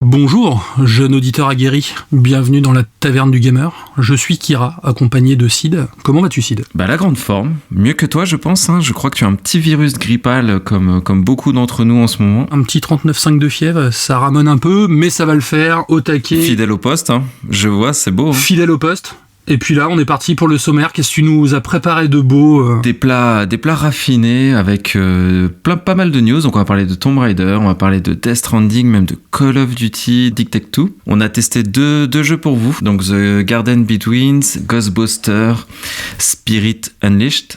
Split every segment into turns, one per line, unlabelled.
Bonjour, jeune auditeur aguerri, bienvenue dans la taverne du gamer. Je suis Kira, accompagné de Sid. Comment vas-tu, Sid ?
La grande forme, mieux que toi je pense, hein. Je crois que tu as un petit virus grippal comme beaucoup d'entre nous en ce moment.
Un petit 39,5 de fièvre, ça ramène un peu, mais ça va le faire, au taquet.
Fidèle au poste, hein. Je vois, c'est beau. Hein.
Fidèle au poste. Et puis là, on est parti pour le sommaire. Qu'est-ce que tu nous as préparé de beau
Des plats raffinés avec pas mal de news. Donc on va parler de Tomb Raider, on va parler de Death Stranding, même de Call of Duty, Take-Two. On a testé deux jeux pour vous. Donc The Garden Between, Ghostbusters, Spirit Unleashed.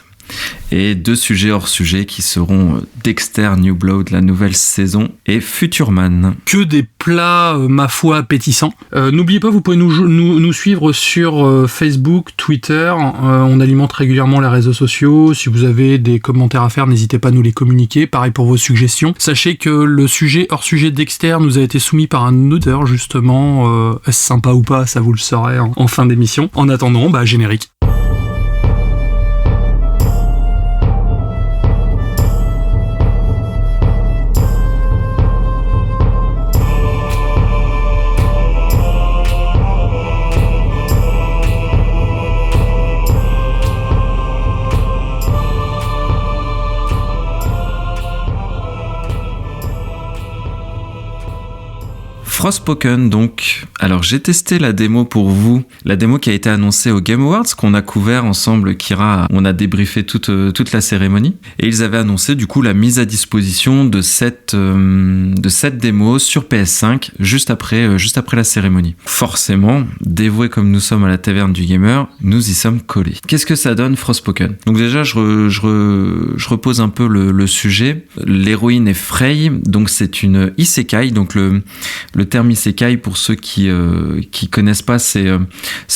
Et 2 sujets hors sujet qui seront Dexter New Blood, la nouvelle saison, et Futureman.
Que des plats, ma foi, appétissants. N'oubliez pas, vous pouvez nous suivre sur Facebook, Twitter. On alimente régulièrement les réseaux sociaux. Si vous avez des commentaires à faire, n'hésitez pas à nous les communiquer. Pareil pour vos suggestions. Sachez que le sujet hors sujet Dexter nous a été soumis par un auteur, justement. Est-ce sympa ou pas, ça vous le saurez en fin d'émission. En attendant, générique.
Frostpoken donc. Alors j'ai testé la démo pour vous, la démo qui a été annoncée au Game Awards, qu'on a couvert ensemble, Kira, on a débriefé toute la cérémonie, et ils avaient annoncé du coup la mise à disposition de cette démo sur PS5 juste après la cérémonie. Forcément, dévoués comme nous sommes à la taverne du gamer, nous y sommes collés. Qu'est-ce que ça donne Frostpoken ? Donc déjà je repose un peu le sujet. L'héroïne est Frey, donc c'est une isekai, donc le terme isekai, pour ceux qui connaissent pas, c'est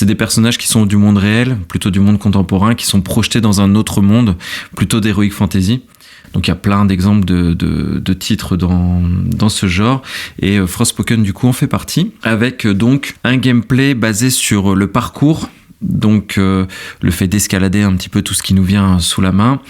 des personnages qui sont du monde réel, plutôt du monde contemporain, qui sont projetés dans un autre monde, plutôt d'heroic fantasy. Donc il y a plein d'exemples de titres dans ce genre, et Frostpoken du coup en fait partie, avec donc un gameplay basé sur le parcours. Donc le fait d'escalader un petit peu tout ce qui nous vient sous la main,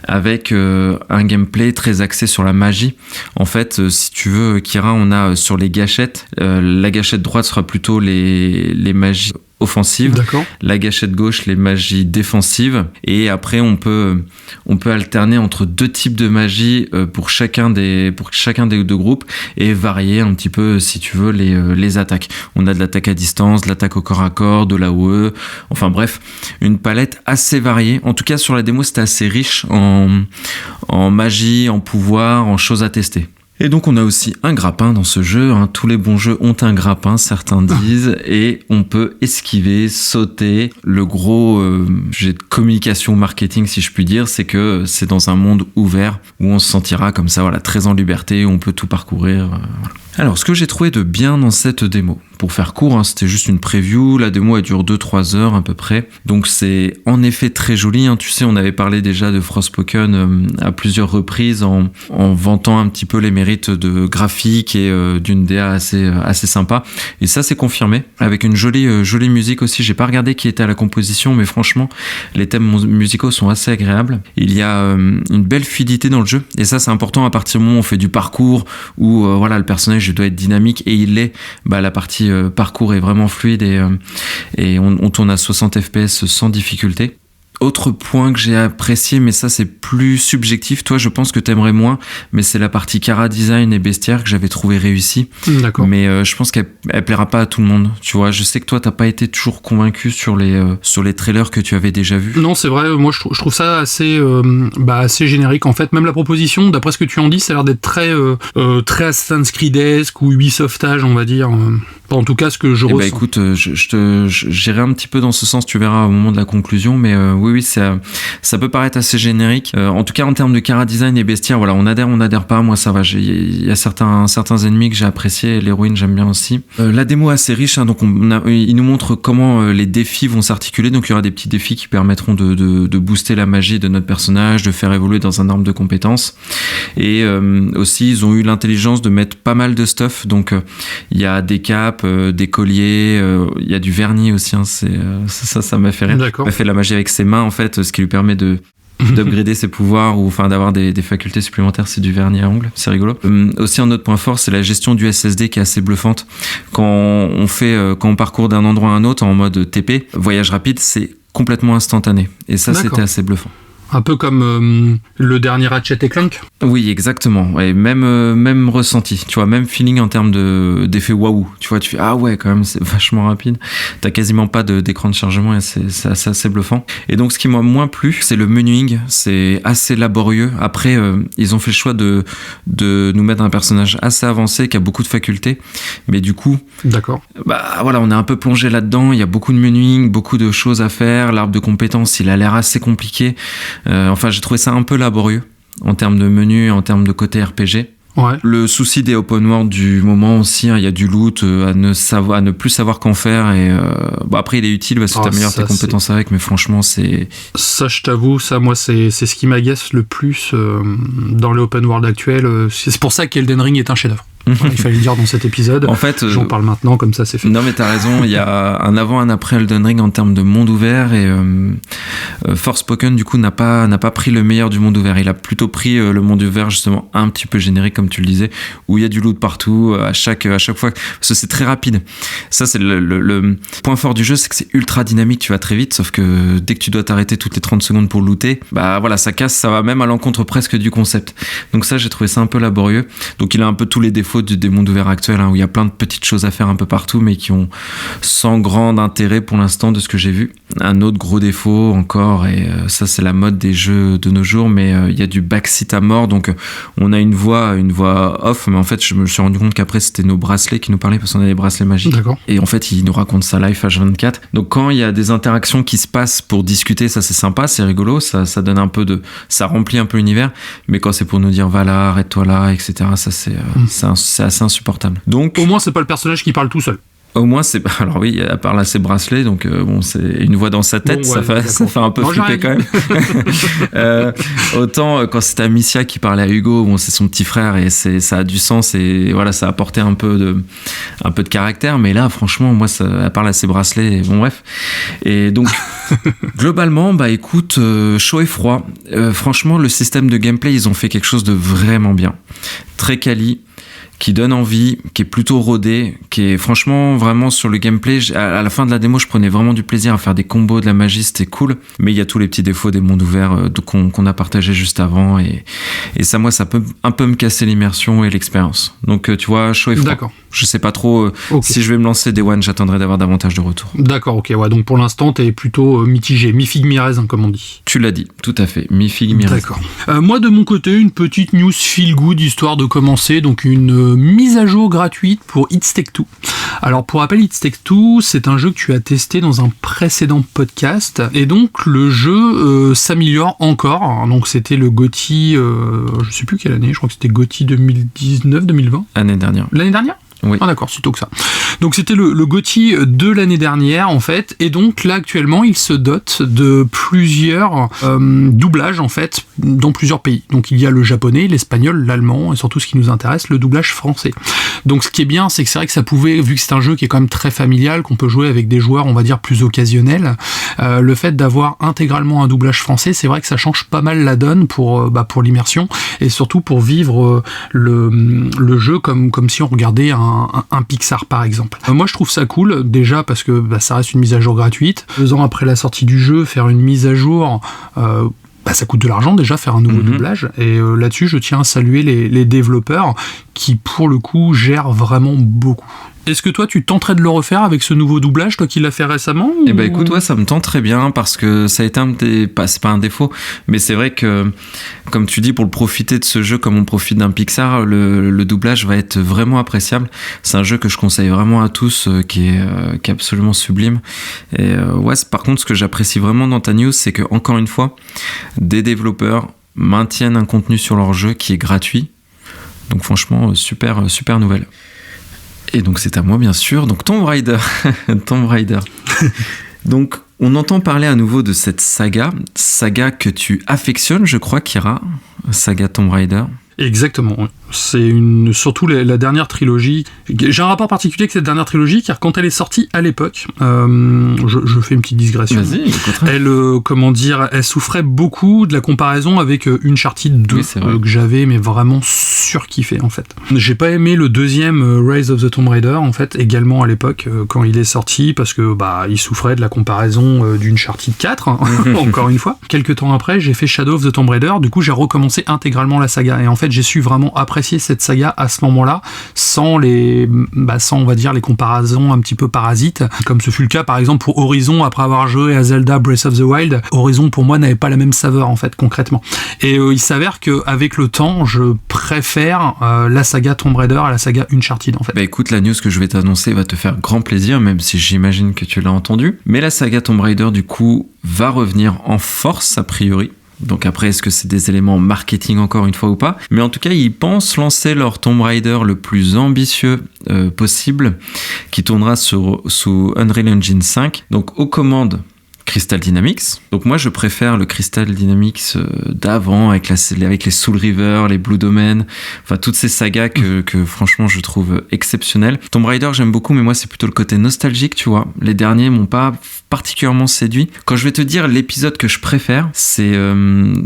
avec un gameplay très axé sur la magie. En fait, si tu veux, Kira, on a sur les gâchettes, la gâchette droite sera plutôt les magies offensives, d'accord. La gâchette gauche, les magies défensives, et après on peut alterner entre 2 types de magie pour chacun des 2 groupes, et varier un petit peu, si tu veux, les attaques. On a de l'attaque à distance, de l'attaque au corps à corps, de l'AOE, enfin bref, une palette assez variée. En tout cas sur la démo, c'était assez riche en magie, en pouvoir, en choses à tester. Et donc on a aussi un grappin dans ce jeu, hein. Tous les bons jeux ont un grappin, certains disent, et on peut esquiver, sauter. Le gros jet de communication marketing, si je puis dire, c'est que c'est dans un monde ouvert où on se sentira comme ça, voilà, très en liberté, où on peut tout parcourir. Voilà. Alors, ce que j'ai trouvé de bien dans cette démo, pour faire court, hein, c'était juste une preview, la démo elle dure 2-3 heures à peu près, donc c'est en effet très joli, hein. Tu sais, on avait parlé déjà de Frostpoken à plusieurs reprises en vantant un petit peu les mérites de graphique et d'une DA assez sympa, et ça c'est confirmé, avec une jolie musique aussi. J'ai pas regardé qui était à la composition, mais franchement les thèmes musicaux sont assez agréables. Il y a une belle fluidité dans le jeu, et ça c'est important à partir du moment où on fait du parcours, où voilà, le personnage doit être dynamique, et il l'est. La partie parcours est vraiment fluide, et on tourne à 60 fps sans difficulté. Autre point que j'ai apprécié, mais ça c'est plus subjectif, toi je pense que t'aimerais moins, mais c'est la partie chara design et bestiaire que j'avais trouvé réussie.
D'accord.
Mais je pense qu'elle plaira pas à tout le monde, tu vois. Je sais que toi t'as pas été toujours convaincu sur les trailers que tu avais déjà vus.
Non, c'est vrai, moi je trouve ça assez générique en fait. Même la proposition, d'après ce que tu en dis, ça a l'air d'être très Assassin's Creed-esque ou Ubisoftage, on va dire. En tout cas, ce que je ressens.
Écoute, j'irai un petit peu dans ce sens, tu verras au moment de la conclusion, mais oui, ça peut paraître assez générique. En tout cas, en termes de chara design et bestiaire, voilà, on adhère pas, moi ça va. Il y a certains ennemis que j'ai appréciés, l'héroïne j'aime bien aussi. La démo est assez riche, hein, donc il nous montre comment les défis vont s'articuler. Donc il y aura des petits défis qui permettront de booster la magie de notre personnage, de faire évoluer dans un arbre de compétences. Et aussi, ils ont eu l'intelligence de mettre pas mal de stuff. Donc il y a des capes, des colliers, il y a du vernis aussi, hein, ça m'a fait rire.
D'accord.
Il a fait la magie avec ses mains en fait, ce qui lui permet de d'upgrader ses pouvoirs ou enfin d'avoir des facultés supplémentaires, c'est du vernis à ongles, c'est rigolo. Aussi un autre point fort, c'est la gestion du SSD qui est assez bluffante. Quand on parcourt d'un endroit à un autre en mode TP, voyage rapide, c'est complètement instantané. Et ça,
D'accord.
C'était assez bluffant.
Un peu comme le dernier Ratchet & Clank.
Oui, exactement. Et même ressenti, tu vois, même feeling en termes d'effet waouh. Tu vois, tu fais ah ouais, quand même, c'est vachement rapide. T'as quasiment pas d'écran de chargement et c'est assez bluffant. Et donc, ce qui m'a moins plu, c'est le menuing. C'est assez laborieux. Après, ils ont fait le choix de nous mettre un personnage assez avancé qui a beaucoup de facultés. Mais du coup,
d'accord.
Bah voilà, on est un peu plongé là-dedans. Il y a beaucoup de menuing, beaucoup de choses à faire. L'arbre de compétences, il a l'air assez compliqué. Enfin, j'ai trouvé ça un peu laborieux en termes de menu, en termes de côté RPG.
Ouais.
Le souci des open world du moment aussi, il y a du loot à ne plus savoir qu'en faire et bon après il est utile parce que t'améliores tes compétences avec, mais franchement c'est...
Ça je t'avoue, moi c'est ce qui m'agace le plus dans les open world actuels. C'est pour ça qu'Elden Ring est un chef-d'œuvre. Voilà, il fallait le dire dans cet épisode.
En fait,
j'en parle maintenant, comme ça c'est fait.
Non mais t'as raison, il y a un avant, un après Elden Ring en termes de monde ouvert et Forspoken du coup n'a pas pris le meilleur du monde ouvert. Il a plutôt pris le monde ouvert justement un petit peu générique comme tu le disais, où il y a du loot partout à chaque fois, parce que c'est très rapide. Ça c'est le point fort du jeu, c'est que c'est ultra dynamique, tu vas très vite, sauf que dès que tu dois t'arrêter toutes les 30 secondes pour looter, bah voilà, ça va même à l'encontre presque du concept. Donc ça j'ai trouvé ça un peu laborieux. Donc il a un peu tous les défauts des mondes ouverts actuels, hein, où il y a plein de petites choses à faire un peu partout, mais qui ont sans grand intérêt pour l'instant de ce que j'ai vu. Un autre gros défaut encore, et ça c'est la mode des jeux de nos jours, mais il y a du backseat à mort, donc on a une voix off, mais en fait je me suis rendu compte qu'après c'était nos bracelets qui nous parlaient, parce qu'on a des bracelets magiques.
D'accord.
Et en fait ils nous racontent ça live H24. Donc quand il y a des interactions qui se passent pour discuter, ça c'est sympa, c'est rigolo, ça donne un peu ça remplit un peu l'univers, mais quand c'est pour nous dire va là, arrête-toi là, etc., ça c'est assez insupportable. Donc
au moins c'est pas le personnage qui parle tout seul.
Au moins, alors oui, à part là, ses bracelets, donc bon, c'est une voix dans sa tête, bon, ouais, ça fait un peu flipper quand même. Autant quand c'était Amicia qui parlait à Hugo, bon, c'est son petit frère et ça a du sens et voilà, ça a apporté un peu de caractère, mais là, franchement, moi, à part là, ses bracelets, bon bref. Et donc, globalement, bah écoute, chaud et froid. Franchement, le système de gameplay, ils ont fait quelque chose de vraiment bien, très quali, qui donne envie, qui est plutôt rodé, qui est franchement vraiment sur le gameplay. À la fin de la démo, je prenais vraiment du plaisir à faire des combos, de la magie, c'était cool. Mais il y a tous les petits défauts des mondes ouverts qu'on a partagé juste avant. Et ça, moi, ça peut un peu me casser l'immersion et l'expérience. Donc, tu vois, chaud et froid.
D'accord.
Je sais pas trop si je vais me lancer Day One, j'attendrai d'avoir davantage de retours.
D'accord, ok, ouais. Donc pour l'instant, t'es plutôt mitigé, mi-figue, mi-raisin, comme on dit.
Tu l'as dit, tout à fait, mi-figue, mi-raisin.
D'accord. Moi, de mon côté, une petite news feel good, histoire de commencer. Donc une mise à jour gratuite pour It Takes Two. Alors pour rappel, It Takes Two, c'est un jeu que tu as testé dans un précédent podcast. Et donc le jeu s'améliore encore. Donc c'était le GOTY, je sais plus quelle année, je crois que c'était GOTY 2019-2020.
L'année dernière.
L'année dernière ?
Oui.
Ah d'accord, si tôt que ça. Donc c'était le GOTY de l'année dernière en fait, et donc là actuellement il se dote de plusieurs doublages en fait dans plusieurs pays. Donc il y a le japonais, l'espagnol, l'allemand et surtout ce qui nous intéresse, le doublage français. Donc ce qui est bien, c'est que c'est vrai que ça pouvait, vu que c'est un jeu qui est quand même très familial, qu'on peut jouer avec des joueurs on va dire plus occasionnels, le fait d'avoir intégralement un doublage français, c'est vrai que ça change pas mal la donne pour l'immersion et surtout pour vivre le jeu comme si on regardait un Pixar par exemple. Moi je trouve ça cool déjà parce que ça reste une mise à jour gratuite. 2 ans après la sortie du jeu, faire une mise à jour, ça coûte de l'argent déjà faire un nouveau doublage et là-dessus je tiens à saluer les développeurs qui pour le coup gèrent vraiment beaucoup. Est-ce que toi tu tenterais de le refaire avec ce nouveau doublage, toi qui l'as fait récemment ou...
Eh ben écoute, ouais, ça me tente très bien parce que ça a été c'est pas un défaut, mais c'est vrai que comme tu dis, pour le profiter de ce jeu comme on profite d'un Pixar, le doublage va être vraiment appréciable. C'est un jeu que je conseille vraiment à tous, qui est absolument sublime. Et ouais, par contre, ce que j'apprécie vraiment dans ta news, c'est que encore une fois, des développeurs maintiennent un contenu sur leur jeu qui est gratuit. Donc franchement, super nouvelle. Et donc c'est à moi bien sûr, donc Tomb Raider. Donc on entend parler à nouveau de cette saga que tu affectionnes, je crois, Kira, saga Tomb Raider.
Exactement, oui. C'est surtout la dernière trilogie. J'ai un rapport particulier avec cette dernière trilogie, car quand elle est sortie à l'époque, je fais une petite digression.
Vas-y,
elle souffrait beaucoup de la comparaison avec Uncharted 2, que j'avais mais vraiment surkiffé en fait. J'ai pas aimé le deuxième Rise of the Tomb Raider en fait, également à l'époque quand il est sorti, parce que il souffrait de la comparaison d'Uncharted 4, encore une fois. Quelques temps après, j'ai fait Shadow of the Tomb Raider, du coup j'ai recommencé intégralement la saga, et en fait j'ai su vraiment apprécier cette saga à ce moment-là, sans on va dire les comparaisons un petit peu parasites, comme ce fut le cas par exemple pour Horizon. Après avoir joué à Zelda Breath of the Wild, Horizon pour moi n'avait pas la même saveur en fait concrètement, et il s'avère qu'avec le temps je préfère la saga Tomb Raider à la saga Uncharted en fait.
Écoute, la news que je vais t'annoncer va te faire grand plaisir, même si j'imagine que tu l'as entendu, mais la saga Tomb Raider du coup va revenir en force a priori. Donc après, est-ce que c'est des éléments marketing encore une fois ou pas? Mais en tout cas, ils pensent lancer leur Tomb Raider le plus ambitieux possible, qui tournera sous Unreal Engine 5, donc aux commandes Crystal Dynamics. Donc moi je préfère le Crystal Dynamics d'avant avec les Soul River, les Blue Domain, enfin toutes ces sagas que franchement je trouve exceptionnelles. Tomb Raider j'aime beaucoup, mais moi c'est plutôt le côté nostalgique, tu vois. Les derniers m'ont pas particulièrement séduit. Quand je vais te dire l'épisode que je préfère, c'est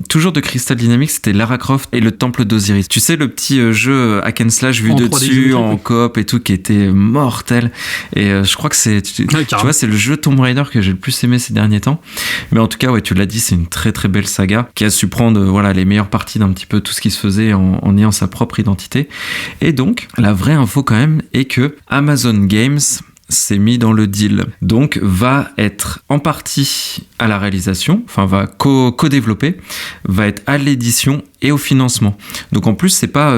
toujours de Crystal Dynamics, c'était Lara Croft et le Temple d'Osiris. Tu sais, le petit jeu hack and slash vu de dessus en coop et tout, qui était mortel. Et je crois que tu vois, c'est le jeu Tomb Raider que j'ai le plus aimé ces derniers temps. Mais en tout cas, ouais, tu l'as dit, c'est une très très belle saga qui a su prendre les meilleures parties d'un petit peu tout ce qui se faisait en ayant sa propre identité. Et donc, la vraie info quand même est que Amazon Games s'est mis dans le deal, donc va être en partie à la réalisation, enfin va co-développer, va être à l'édition et au financement. Donc en plus c'est pas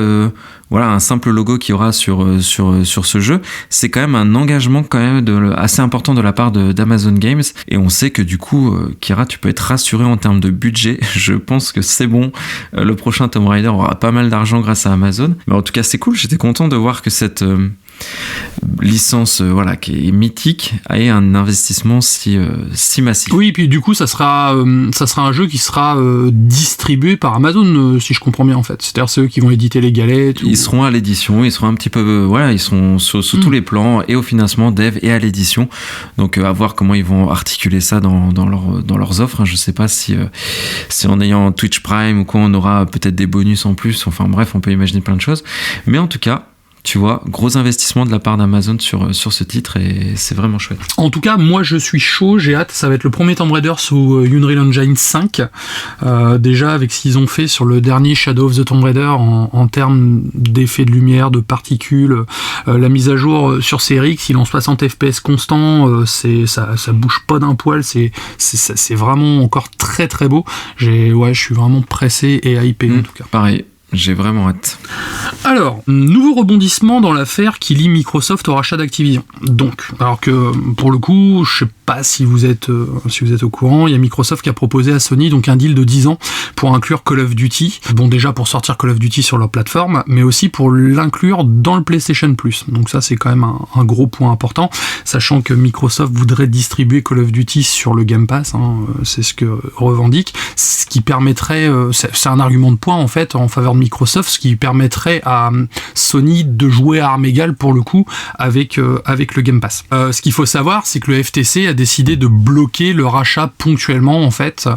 un simple logo qu'il y aura sur ce jeu, c'est quand même un engagement quand même assez important de la part d'Amazon Games, et on sait que du coup Kira, tu peux être rassuré en termes de budget. Je pense que c'est bon, le prochain Tomb Raider aura pas mal d'argent grâce à Amazon, mais en tout cas c'est cool, j'étais content de voir que cette licence qui est mythique ait un investissement si massif.
Oui, et puis du coup ça sera un jeu qui sera distribué par Amazon, si je comprends bien en fait. C'est-à-dire c'est eux qui vont éditer les galettes.
Ils seront à l'édition, ils seront un petit peu ils seront sous tous les plans, et au financement dev et à l'édition. Donc à voir comment ils vont articuler ça dans leurs offres. Je sais pas si en ayant Twitch Prime ou quoi, on aura peut-être des bonus en plus. Enfin bref, on peut imaginer plein de choses. Mais en tout cas, tu vois, gros investissement de la part d'Amazon sur ce titre, et c'est vraiment chouette.
En tout cas, moi je suis chaud, j'ai hâte. Ça va être le premier Tomb Raider sous Unreal Engine 5. Déjà avec ce qu'ils ont fait sur le dernier Shadow of the Tomb Raider en termes d'effets de lumière, de particules, la mise à jour sur Series X, il est en 60 FPS constant, ça bouge pas d'un poil, c'est vraiment encore très très beau. Je suis vraiment pressé et hypé en tout cas.
Pareil. J'ai vraiment hâte.
Alors, nouveau rebondissement dans l'affaire qui lie Microsoft au rachat d'Activision. Donc, alors que pour le coup, je sais pas si vous êtes au courant, il y a Microsoft qui a proposé à Sony donc un deal de 10 ans pour inclure Call of Duty. Bon, déjà pour sortir Call of Duty sur leur plateforme, mais aussi pour l'inclure dans le PlayStation Plus. Donc ça, c'est quand même un gros point important, sachant que Microsoft voudrait distribuer Call of Duty sur le Game Pass, c'est ce que revendique, ce qui permettrait, c'est un argument de poids en fait en faveur de Microsoft, ce qui permettrait à Sony de jouer à armes égales pour le coup avec le Game Pass. Ce qu'il faut savoir, c'est que le FTC a décidé de bloquer le rachat ponctuellement en fait,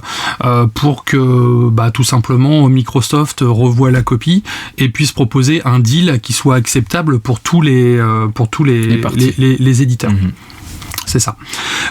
pour que tout simplement Microsoft revoie la copie et puisse proposer un deal qui soit acceptable pour tous les éditeurs. Mmh. C'est ça.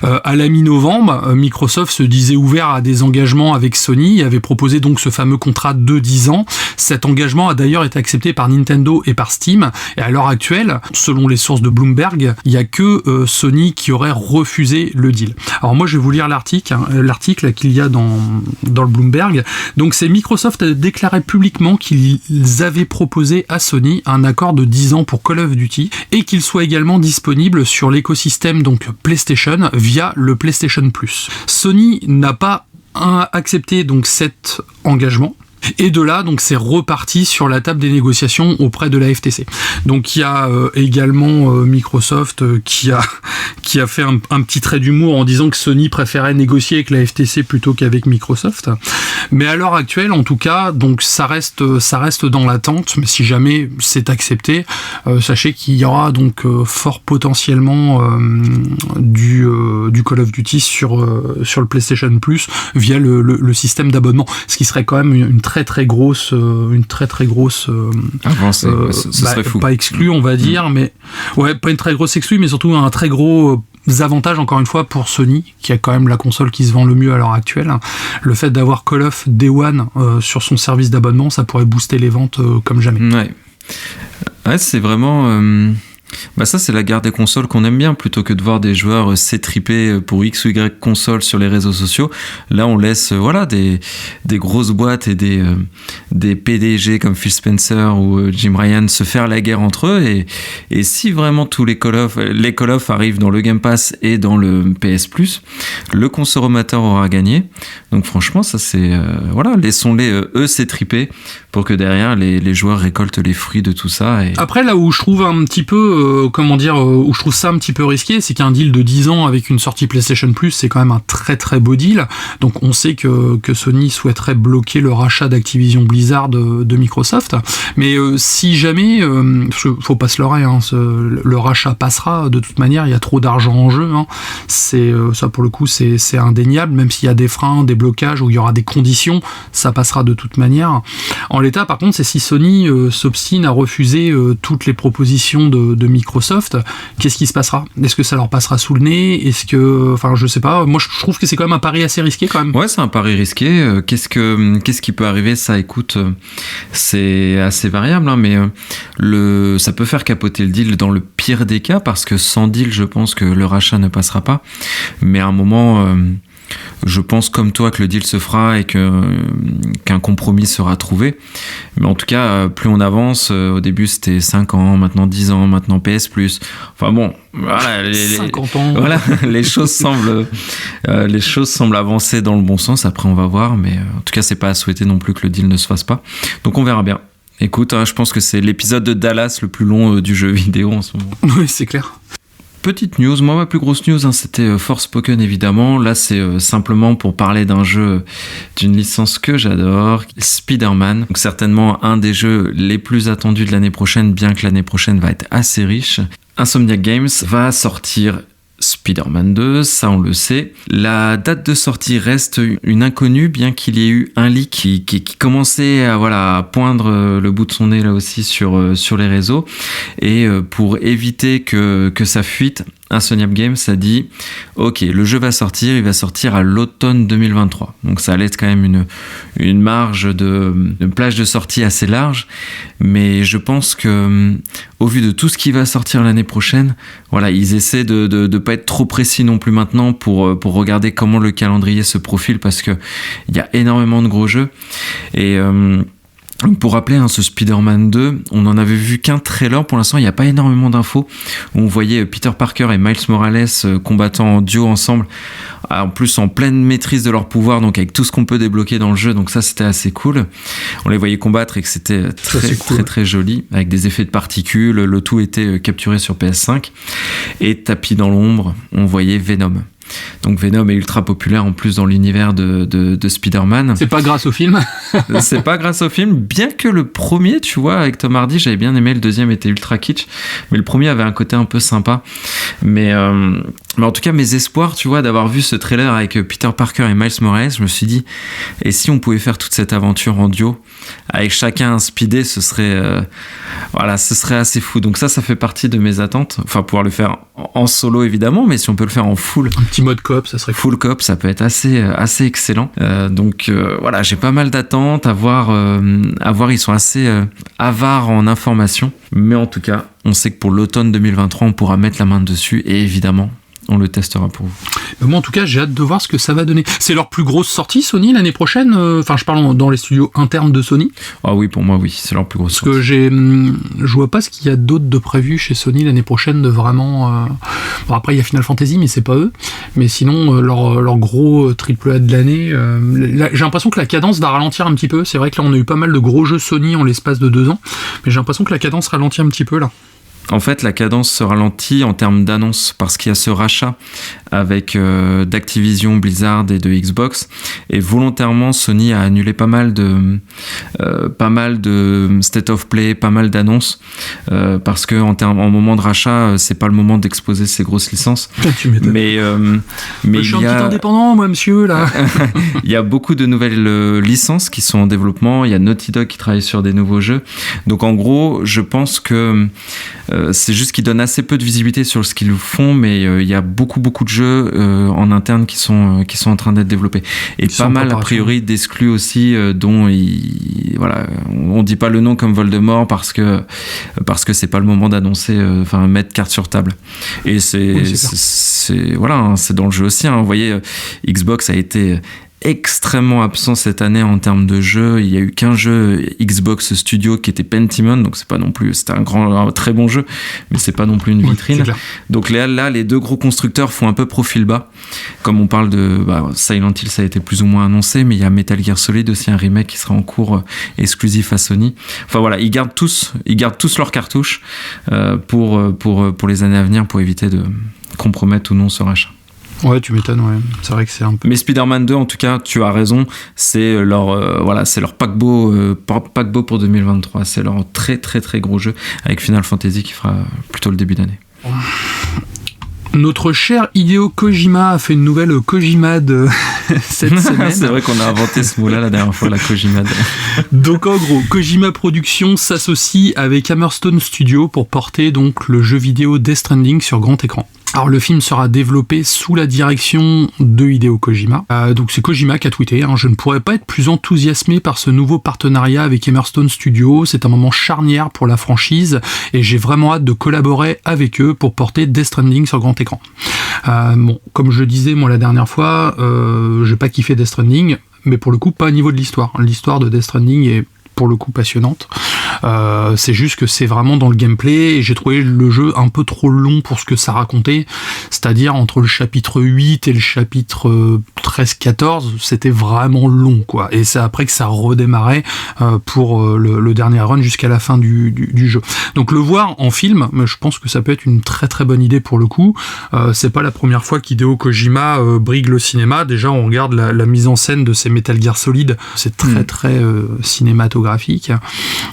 À la mi-novembre, Microsoft se disait ouvert à des engagements avec Sony et avait proposé donc ce fameux contrat de 10 ans. Cet engagement a d'ailleurs été accepté par Nintendo et par Steam. Et à l'heure actuelle, selon les sources de Bloomberg, il n'y a que Sony qui aurait refusé le deal. Alors moi, je vais vous lire l'article qu'il y a dans le Bloomberg. Donc c'est Microsoft a déclaré publiquement qu'ils avaient proposé à Sony un accord de 10 ans pour Call of Duty et qu'il soit également disponible sur l'écosystème donc PlayStation via le PlayStation Plus. Sony n'a pas accepté donc cet engagement. Et de là, donc, c'est reparti sur la table des négociations auprès de la FTC. Donc, il y a également Microsoft qui a fait un petit trait d'humour en disant que Sony préférait négocier avec la FTC plutôt qu'avec Microsoft. Mais à l'heure actuelle, en tout cas, donc ça reste dans l'attente. Mais si jamais c'est accepté, sachez qu'il y aura donc fort potentiellement du Call of Duty sur le PlayStation Plus via le système d'abonnement, ce qui serait quand même une très très grosse
avancée. Ce serait fou.
Pas exclu, on va dire, mais ouais, pas une très grosse exclu, mais surtout un très gros avantage encore une fois pour Sony, qui a quand même la console qui se vend le mieux à l'heure actuelle. Le fait d'avoir Call of Day One sur son service d'abonnement, ça pourrait booster les ventes comme jamais.
Ouais, c'est vraiment ça c'est la guerre des consoles qu'on aime bien, plutôt que de voir des joueurs s'étriper pour X ou Y console sur les réseaux sociaux. Là on laisse des grosses boîtes et des PDG comme Phil Spencer ou Jim Ryan se faire la guerre entre eux, et si vraiment tous les Call of arrivent dans le Game Pass et dans le PS Plus, le consommateur aura gagné. Donc franchement ça c'est laissons-les eux s'étriper pour que derrière les joueurs récoltent les fruits de tout ça. Et... Après,
là où je trouve un petit peu où je trouve ça un petit peu risqué, c'est qu'un deal de 10 ans avec une sortie PlayStation Plus, c'est quand même un très très beau deal. Donc on sait que Sony souhaiterait bloquer le rachat d'Activision Blizzard de Microsoft. Mais si jamais, faut pas se leurrer, le rachat passera de toute manière, il y a trop d'argent en jeu. C'est ça pour le coup, c'est indéniable, même s'il y a des freins, des blocages, où il y aura des conditions, ça passera de toute manière. En l'état, par contre, c'est si Sony s'obstine à refuser toutes les propositions de Microsoft, qu'est-ce qui se passera ? Est-ce que ça leur passera sous le nez ? Est-ce que, je sais pas. Moi, je trouve que c'est quand même un pari assez risqué, quand même.
Ouais, c'est un pari risqué. Qu'est-ce qui peut arriver ? Ça, écoute, c'est assez variable, mais ça peut faire capoter le deal dans le pire des cas, parce que sans deal, je pense que le rachat ne passera pas. Mais à un moment. Je pense comme toi que le deal se fera et qu'un compromis sera trouvé. Mais en tout cas, plus on avance, au début c'était 5 ans, maintenant 10 ans, maintenant PS Plus. Enfin bon, voilà,
50 ans.
Voilà, les choses semblent avancer dans le bon sens. Après, on va voir, mais en tout cas, c'est pas à souhaiter non plus que le deal ne se fasse pas. Donc on verra bien. Écoute, je pense que c'est l'épisode de Dallas le plus long du jeu vidéo en ce moment.
Oui, c'est clair.
Petite news, moi ma plus grosse news c'était Forspoken évidemment. Là c'est simplement pour parler d'un jeu d'une licence que j'adore, Spider-Man. Donc certainement un des jeux les plus attendus de l'année prochaine, bien que l'année prochaine va être assez riche. Insomniac Games va sortir Spider-Man 2, ça on le sait. La date de sortie reste une inconnue, bien qu'il y ait eu un leak qui commençait à poindre le bout de son nez là aussi sur les réseaux. Et pour éviter que ça fuite, Insomniac Games a dit ok, le jeu va sortir, il va sortir à l'automne 2023. Donc ça laisse quand même une marge une plage de sortie assez large, mais je pense que au vu de tout ce qui va sortir l'année prochaine, ils essaient de pas être trop précis non plus maintenant pour regarder comment le calendrier se profile, parce que il y a énormément de gros jeux. Et pour rappeler, ce Spider-Man 2, on n'en avait vu qu'un trailer. Pour l'instant, il n'y a pas énormément d'infos. On voyait Peter Parker et Miles Morales combattant en duo ensemble, en plus en pleine maîtrise de leur pouvoir, donc avec tout ce qu'on peut débloquer dans le jeu. Donc ça, c'était assez cool. On les voyait combattre et que c'était très très joli, avec des effets de particules. Le tout était capturé sur PS5. Et tapis dans l'ombre, on voyait Venom. Donc Venom est ultra populaire en plus dans l'univers de Spider-Man.
C'est pas grâce au film.
C'est pas grâce au film, bien que le premier, tu vois, avec Tom Hardy, j'avais bien aimé. Le deuxième était ultra kitsch, mais le premier avait un côté un peu sympa. Mais en tout cas, mes espoirs, tu vois, d'avoir vu ce trailer avec Peter Parker et Miles Morales, je me suis dit, et si on pouvait faire toute cette aventure en duo, avec chacun un speedé, ce serait assez fou. Donc ça fait partie de mes attentes. Enfin, pouvoir le faire en solo évidemment, mais si on peut le faire en full,
un petit mode coop, ça serait
full coop, ça peut être assez excellent. Donc j'ai pas mal d'attentes à voir. Ils sont assez avares en informations, mais en tout cas, on sait que pour l'automne 2023, on pourra mettre la main dessus, et évidemment, on le testera pour vous.
Moi, en tout cas, j'ai hâte de voir ce que ça va donner. C'est leur plus grosse sortie, Sony, l'année prochaine. Enfin, je parle dans les studios internes de Sony.
Ah oui, pour moi, oui, c'est leur plus grosse sortie.
Parce que je vois pas ce qu'il y a d'autre de prévu chez Sony l'année prochaine de vraiment. Bon, après, il y a Final Fantasy, mais c'est pas eux. Mais sinon, leur gros AAA de l'année. J'ai l'impression que la cadence va ralentir un petit peu. C'est vrai que là, on a eu pas mal de gros jeux Sony en l'espace de 2 ans. Mais j'ai l'impression que la cadence ralentit un petit peu là.
En fait, la cadence se ralentit en termes d'annonces parce qu'il y a ce rachat avec d'Activision, Blizzard et de Xbox, et volontairement Sony a annulé pas mal de state of play, pas mal d'annonces parce que en moment de rachat, c'est pas le moment d'exposer ces grosses licences.
Tu m'étonnes.
Mais
je suis un petit indépendant, moi, monsieur, là.
Il y a beaucoup de nouvelles licences qui sont en développement. Il y a Naughty Dog qui travaille sur des nouveaux jeux. Donc en gros, je pense que c'est juste qu'ils donnent assez peu de visibilité sur ce qu'ils font, mais il y a beaucoup de jeux en interne qui sont en train d'être développés. Et pas mal, a priori, d'exclus aussi, dont voilà, on dit pas le nom comme Voldemort parce que c'est pas le moment d'annoncer, mettre carte sur table. Et c'est voilà, hein, c'est dans le jeu aussi. Hein. Vous voyez, Xbox a été extrêmement absent cette année en termes de jeux. Il y a eu qu'un jeu Xbox Studio qui était Pentiment, donc c'est pas non plus, c'était un très bon jeu, mais c'est pas non plus une vitrine. Donc là, les deux gros constructeurs font un peu profil bas. Comme on parle de Silent Hill, ça a été plus ou moins annoncé, mais il y a Metal Gear Solid aussi, un remake qui sera en cours exclusif à Sony. Enfin voilà, ils gardent tous leurs cartouches pour les années à venir, pour éviter de compromettre ou non ce rachat.
Ouais, tu m'étonnes, ouais. C'est vrai que c'est un peu...
Mais Spider-Man 2, en tout cas, tu as raison, c'est leur paquebot pour 2023. C'est leur très très très gros jeu, avec Final Fantasy qui fera plutôt le début d'année.
Notre cher Hideo Kojima a fait une nouvelle Kojimade cette semaine.
C'est vrai qu'on a inventé ce mot-là la dernière fois, la Kojimade.
Donc en gros, Kojima Productions s'associe avec Hammerstone Studio pour porter donc le jeu vidéo Death Stranding sur grand écran. Alors le film sera développé sous la direction de Hideo Kojima. Donc c'est Kojima qui a tweeté, je ne pourrais pas être plus enthousiasmé par ce nouveau partenariat avec Hammerstone Studio. C'est un moment charnière pour la franchise et j'ai vraiment hâte de collaborer avec eux pour porter Death Stranding sur grand écran. Comme je disais moi la dernière fois, j'ai pas kiffé Death Stranding, mais pour le coup pas au niveau de l'histoire. L'histoire de Death Stranding est pour le coup passionnante. C'est juste que c'est vraiment dans le gameplay et j'ai trouvé le jeu un peu trop long pour ce que ça racontait, c'est-à-dire entre le chapitre 8 et le chapitre 13-14, c'était vraiment long quoi, et c'est après que ça redémarrait pour le dernier run jusqu'à la fin du jeu. Donc le voir en film, je pense que ça peut être une très très bonne idée pour le coup. C'est pas la première fois qu'Hideo Kojima brigue le cinéma. Déjà on regarde la mise en scène de ces Metal Gear Solid, c'est très très cinématographique.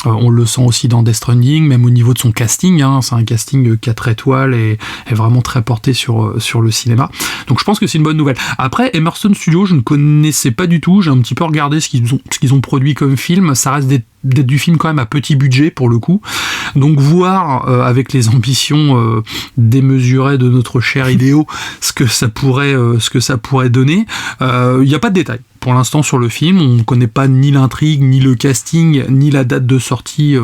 On le sent aussi dans Death Stranding, même au niveau de son casting, c'est un casting 4 étoiles et est vraiment très porté sur le cinéma. Donc je pense que c'est une bonne nouvelle. Après, Hammerstone Studio, je ne connaissais pas du tout, j'ai un petit peu regardé ce qu'ils ont produit comme film, ça reste d'être du film quand même à petit budget pour le coup. Donc voir avec les ambitions démesurées de notre cher Hideo ce que ça pourrait donner. Il n'y a pas de détails pour l'instant sur le film, on ne connaît pas ni l'intrigue, ni le casting, ni la date de sortie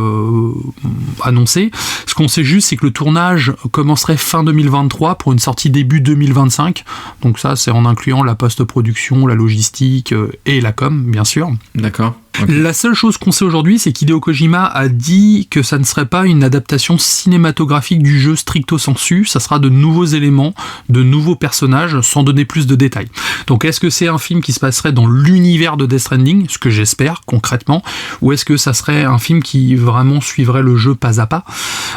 annoncée. Ce qu'on sait juste, c'est que le tournage commencerait fin 2023 pour une sortie début 2025. Donc ça, c'est en incluant la post-production, la logistique et la com, bien sûr.
D'accord. Okay.
La seule chose qu'on sait aujourd'hui, c'est qu'Hideo Kojima a dit que ça ne serait pas une adaptation cinématographique du jeu stricto sensu, ça sera de nouveaux éléments, de nouveaux personnages, sans donner plus de détails. Donc est-ce que c'est un film qui se passerait dans l'univers de Death Stranding, ce que j'espère concrètement, ou est-ce que ça serait un film qui vraiment suivrait le jeu pas à pas?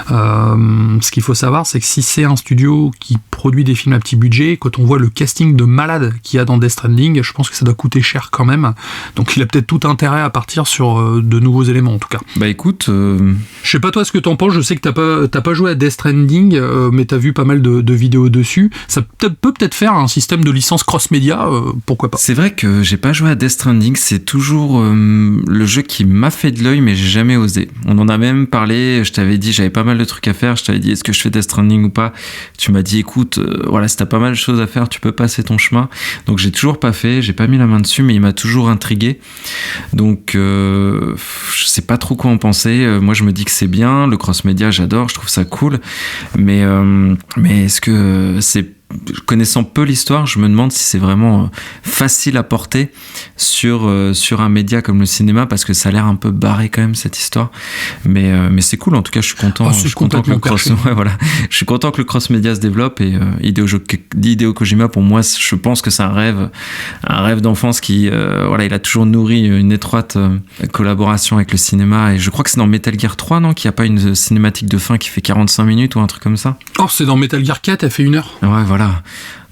Ce qu'il faut savoir, c'est que si c'est un studio qui produit des films à petit budget, quand on voit le casting de malade qu'il y a dans Death Stranding, je pense que ça doit coûter cher quand même, donc il a peut-être tout intérêt à partir sur de nouveaux éléments en tout cas.
Bah écoute,
je sais pas toi ce que t'en penses, je sais que t'as pas joué à Death Stranding, mais t'as vu pas mal de vidéos dessus, ça peut peut-être faire un système de licence cross-média, pourquoi pas.
C'est vrai que j'ai pas joué à Death Stranding, c'est toujours le jeu qui m'a fait de l'œil, mais j'ai jamais osé. On en a même parlé, je t'avais dit j'avais pas mal de trucs à faire, je t'avais dit est-ce que je fais Death Stranding ou pas, tu m'as dit écoute, voilà, si t'as pas mal de choses à faire, tu peux passer ton chemin, donc j'ai toujours pas fait, j'ai pas mis la main dessus, mais il m'a toujours intrigué, donc je sais pas trop quoi en penser. Moi je me dis que c'est bien, le cross-média j'adore, je trouve ça cool, mais est-ce que c'est connaissant peu l'histoire, je me demande si c'est vraiment facile à porter sur un média comme le cinéma, parce que ça a l'air un peu barré quand même cette histoire. Mais c'est cool, en tout cas, je suis content. Je suis content que le cross-média se développe, et Hideo Kojima, pour moi, je pense que c'est un rêve d'enfance qui, il a toujours nourri une étroite collaboration avec le cinéma, et je crois que c'est dans Metal Gear 3, non, qu'il n'y a pas une cinématique de fin qui fait 45 minutes ou un truc comme ça.
Oh, c'est dans Metal Gear 4, elle fait 1 heure.
Ouais, voilà.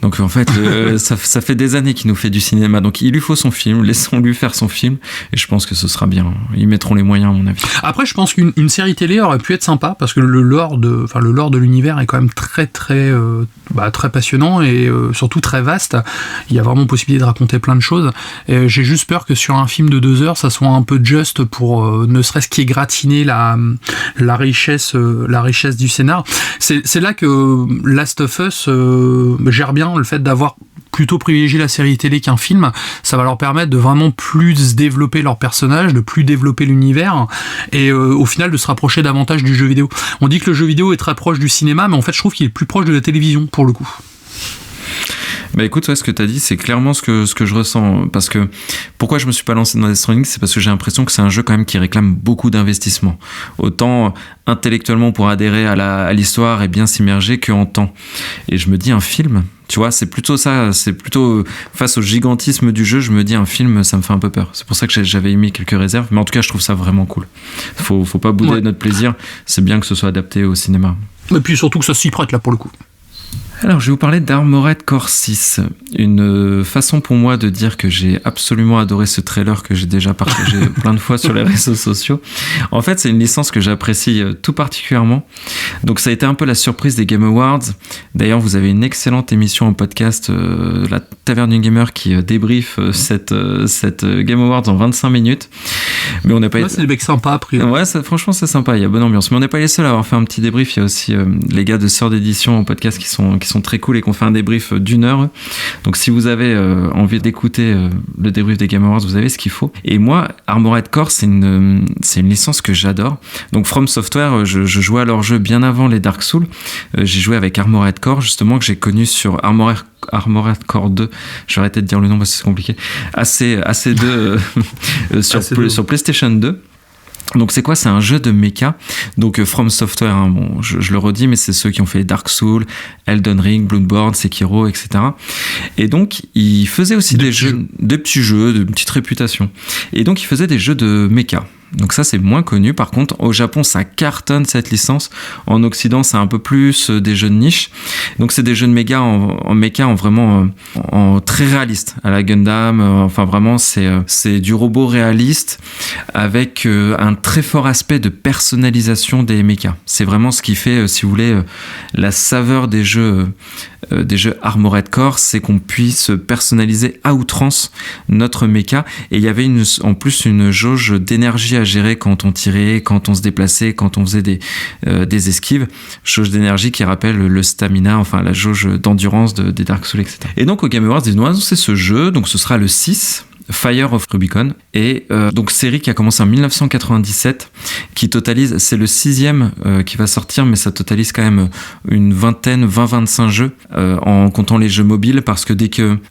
Donc en fait, ça fait des années qu'il nous fait du cinéma. Donc il lui faut son film, laissons-lui faire son film, et je pense que ce sera bien. Ils mettront les moyens, à mon avis.
Après, je pense qu'une série télé aurait pu être sympa, parce que le lore de l'univers est quand même très passionnant, et surtout très vaste. Il y a vraiment possibilité de raconter plein de choses. Et j'ai juste peur que sur un film de 2 heures, ça soit un peu juste pour ne serait-ce qu'égratigner la richesse du scénar. C'est là que Last of Us gère bien le fait d'avoir plutôt privilégié la série télé qu'un film. Ça va leur permettre de vraiment plus développer leurs personnages, de plus développer l'univers, et au final de se rapprocher davantage du jeu vidéo. On dit que le jeu vidéo est très proche du cinéma, mais en fait je trouve qu'il est plus proche de la télévision pour le coup.
Bah écoute, ce que tu as dit, c'est clairement ce que je ressens. Parce que pourquoi je me suis pas lancé dans Death Stranding, c'est parce que j'ai l'impression que c'est un jeu quand même qui réclame beaucoup d'investissement. Autant intellectuellement pour adhérer à l'histoire et bien s'immerger qu'en temps. Et je me dis, un film, tu vois, c'est plutôt ça, c'est plutôt face au gigantisme du jeu, je me dis, un film, ça me fait un peu peur. C'est pour ça que j'avais émis quelques réserves, mais en tout cas, je trouve ça vraiment cool. Faut pas bouder notre plaisir, c'est bien que ce soit adapté au cinéma.
Et puis surtout que ça s'y prête là pour le coup.
Alors, je vais vous parler d'Armored Core 6, une façon pour moi de dire que j'ai absolument adoré ce trailer que j'ai déjà partagé plein de fois sur les réseaux sociaux. En fait, c'est une licence que j'apprécie tout particulièrement. Donc, ça a été un peu la surprise des Game Awards. D'ailleurs, vous avez une excellente émission en podcast, la Taverne du Gamer, qui débriefe cette Game Awards en 25 minutes. Mais on n'a pas
c'est des mecs sympas après.
Ouais, franchement, c'est sympa, il y a bonne ambiance. Mais on n'est pas les seuls à avoir fait un petit débrief. Il y a aussi les gars de Sœurs d'édition en podcast qui sont très cool et qui ont fait un débrief d'1 heure. Donc si vous avez envie d'écouter le débrief des Game Awards, vous avez ce qu'il faut. Et moi, Armored Core, c'est une licence que j'adore. Donc From Software, je jouais à leur jeu bien avant les Dark Souls. J'ai joué avec Armored Core, justement, que j'ai connu sur Armored Core 2, je vais arrêter de dire le nom parce que c'est compliqué, AC2 sur PlayStation 2. Donc c'est quoi ? C'est un jeu de mecha. Donc From Software, hein, bon, je le redis, mais c'est ceux qui ont fait Dark Souls, Elden Ring, Bloodborne, Sekiro, etc. Et donc ils faisaient aussi des petits jeux de petite réputation. Et donc ils faisaient des jeux de mecha. Donc ça c'est moins connu. Par contre au Japon ça cartonne cette licence. En Occident c'est un peu plus des jeux de niche. Donc c'est des jeux de mecha en vraiment en très réaliste à la Gundam. Enfin vraiment c'est du robot réaliste avec un très fort aspect de personnalisation des mechas. C'est vraiment ce qui fait si vous voulez la saveur des jeux Armored Core, c'est qu'on puisse personnaliser à outrance notre mecha. Et il y avait en plus une jauge d'énergie à gérer quand on tirait, quand on se déplaçait, quand on faisait des esquives. Jauge d'énergie qui rappelle le stamina, enfin la jauge d'endurance des Dark Souls, etc. Et donc au Game Awards, ils nous ont annoncé ce jeu, donc ce sera le 6. Fire of Rubicon, et donc série qui a commencé en 1997, qui totalise, c'est le 6e qui va sortir, mais ça totalise quand même une 20-25 jeux en comptant les jeux mobiles, parce que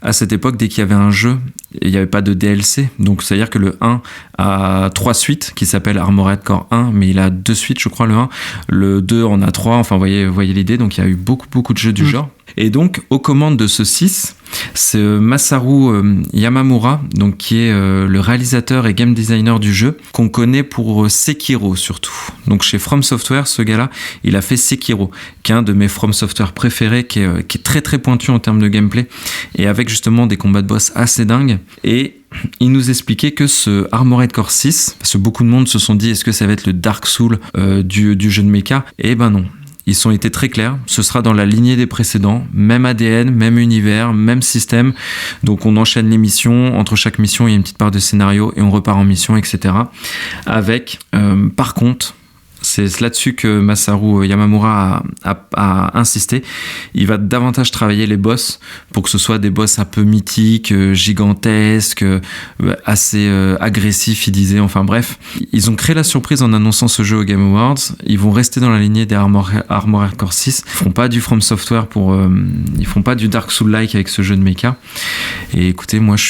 à cette époque, dès qu'il y avait un jeu, il n'y avait pas de DLC, donc c'est à dire que le 1 a 3 suites qui s'appellent Armored Core 1, mais il a 2 suites je crois, le 1, le 2 en a 3, enfin voyez l'idée, donc il y a eu beaucoup de jeux du genre. Et donc aux commandes de ce 6, c'est Masaru Yamamura, donc qui est le réalisateur et game designer du jeu, qu'on connaît pour Sekiro surtout. Donc chez From Software, ce gars-là, il a fait Sekiro, qui est un de mes From Software préférés, qui est très très pointu en termes de gameplay, et avec justement des combats de boss assez dingues. Et il nous expliquait que ce Armored Core 6, parce que beaucoup de monde se sont dit, est-ce que ça va être le Dark Souls du jeu de mecha ? Eh ben non. Ils ont été très clairs, ce sera dans la lignée des précédents, même ADN, même univers, même système. Donc on enchaîne les missions, entre chaque mission il y a une petite part de scénario et on repart en mission, etc. Avec, par contre, c'est là-dessus que Masaru Yamamura a insisté. Il va davantage travailler les boss pour que ce soit des boss un peu mythiques, gigantesques, assez agressifs, il disait. Enfin bref, ils ont créé la surprise en annonçant ce jeu aux Game Awards. Ils vont rester dans la lignée des Armored Core 6. Ils feront pas du From Software ils feront pas du Dark Souls-like avec ce jeu de mecha. Et écoutez, moi je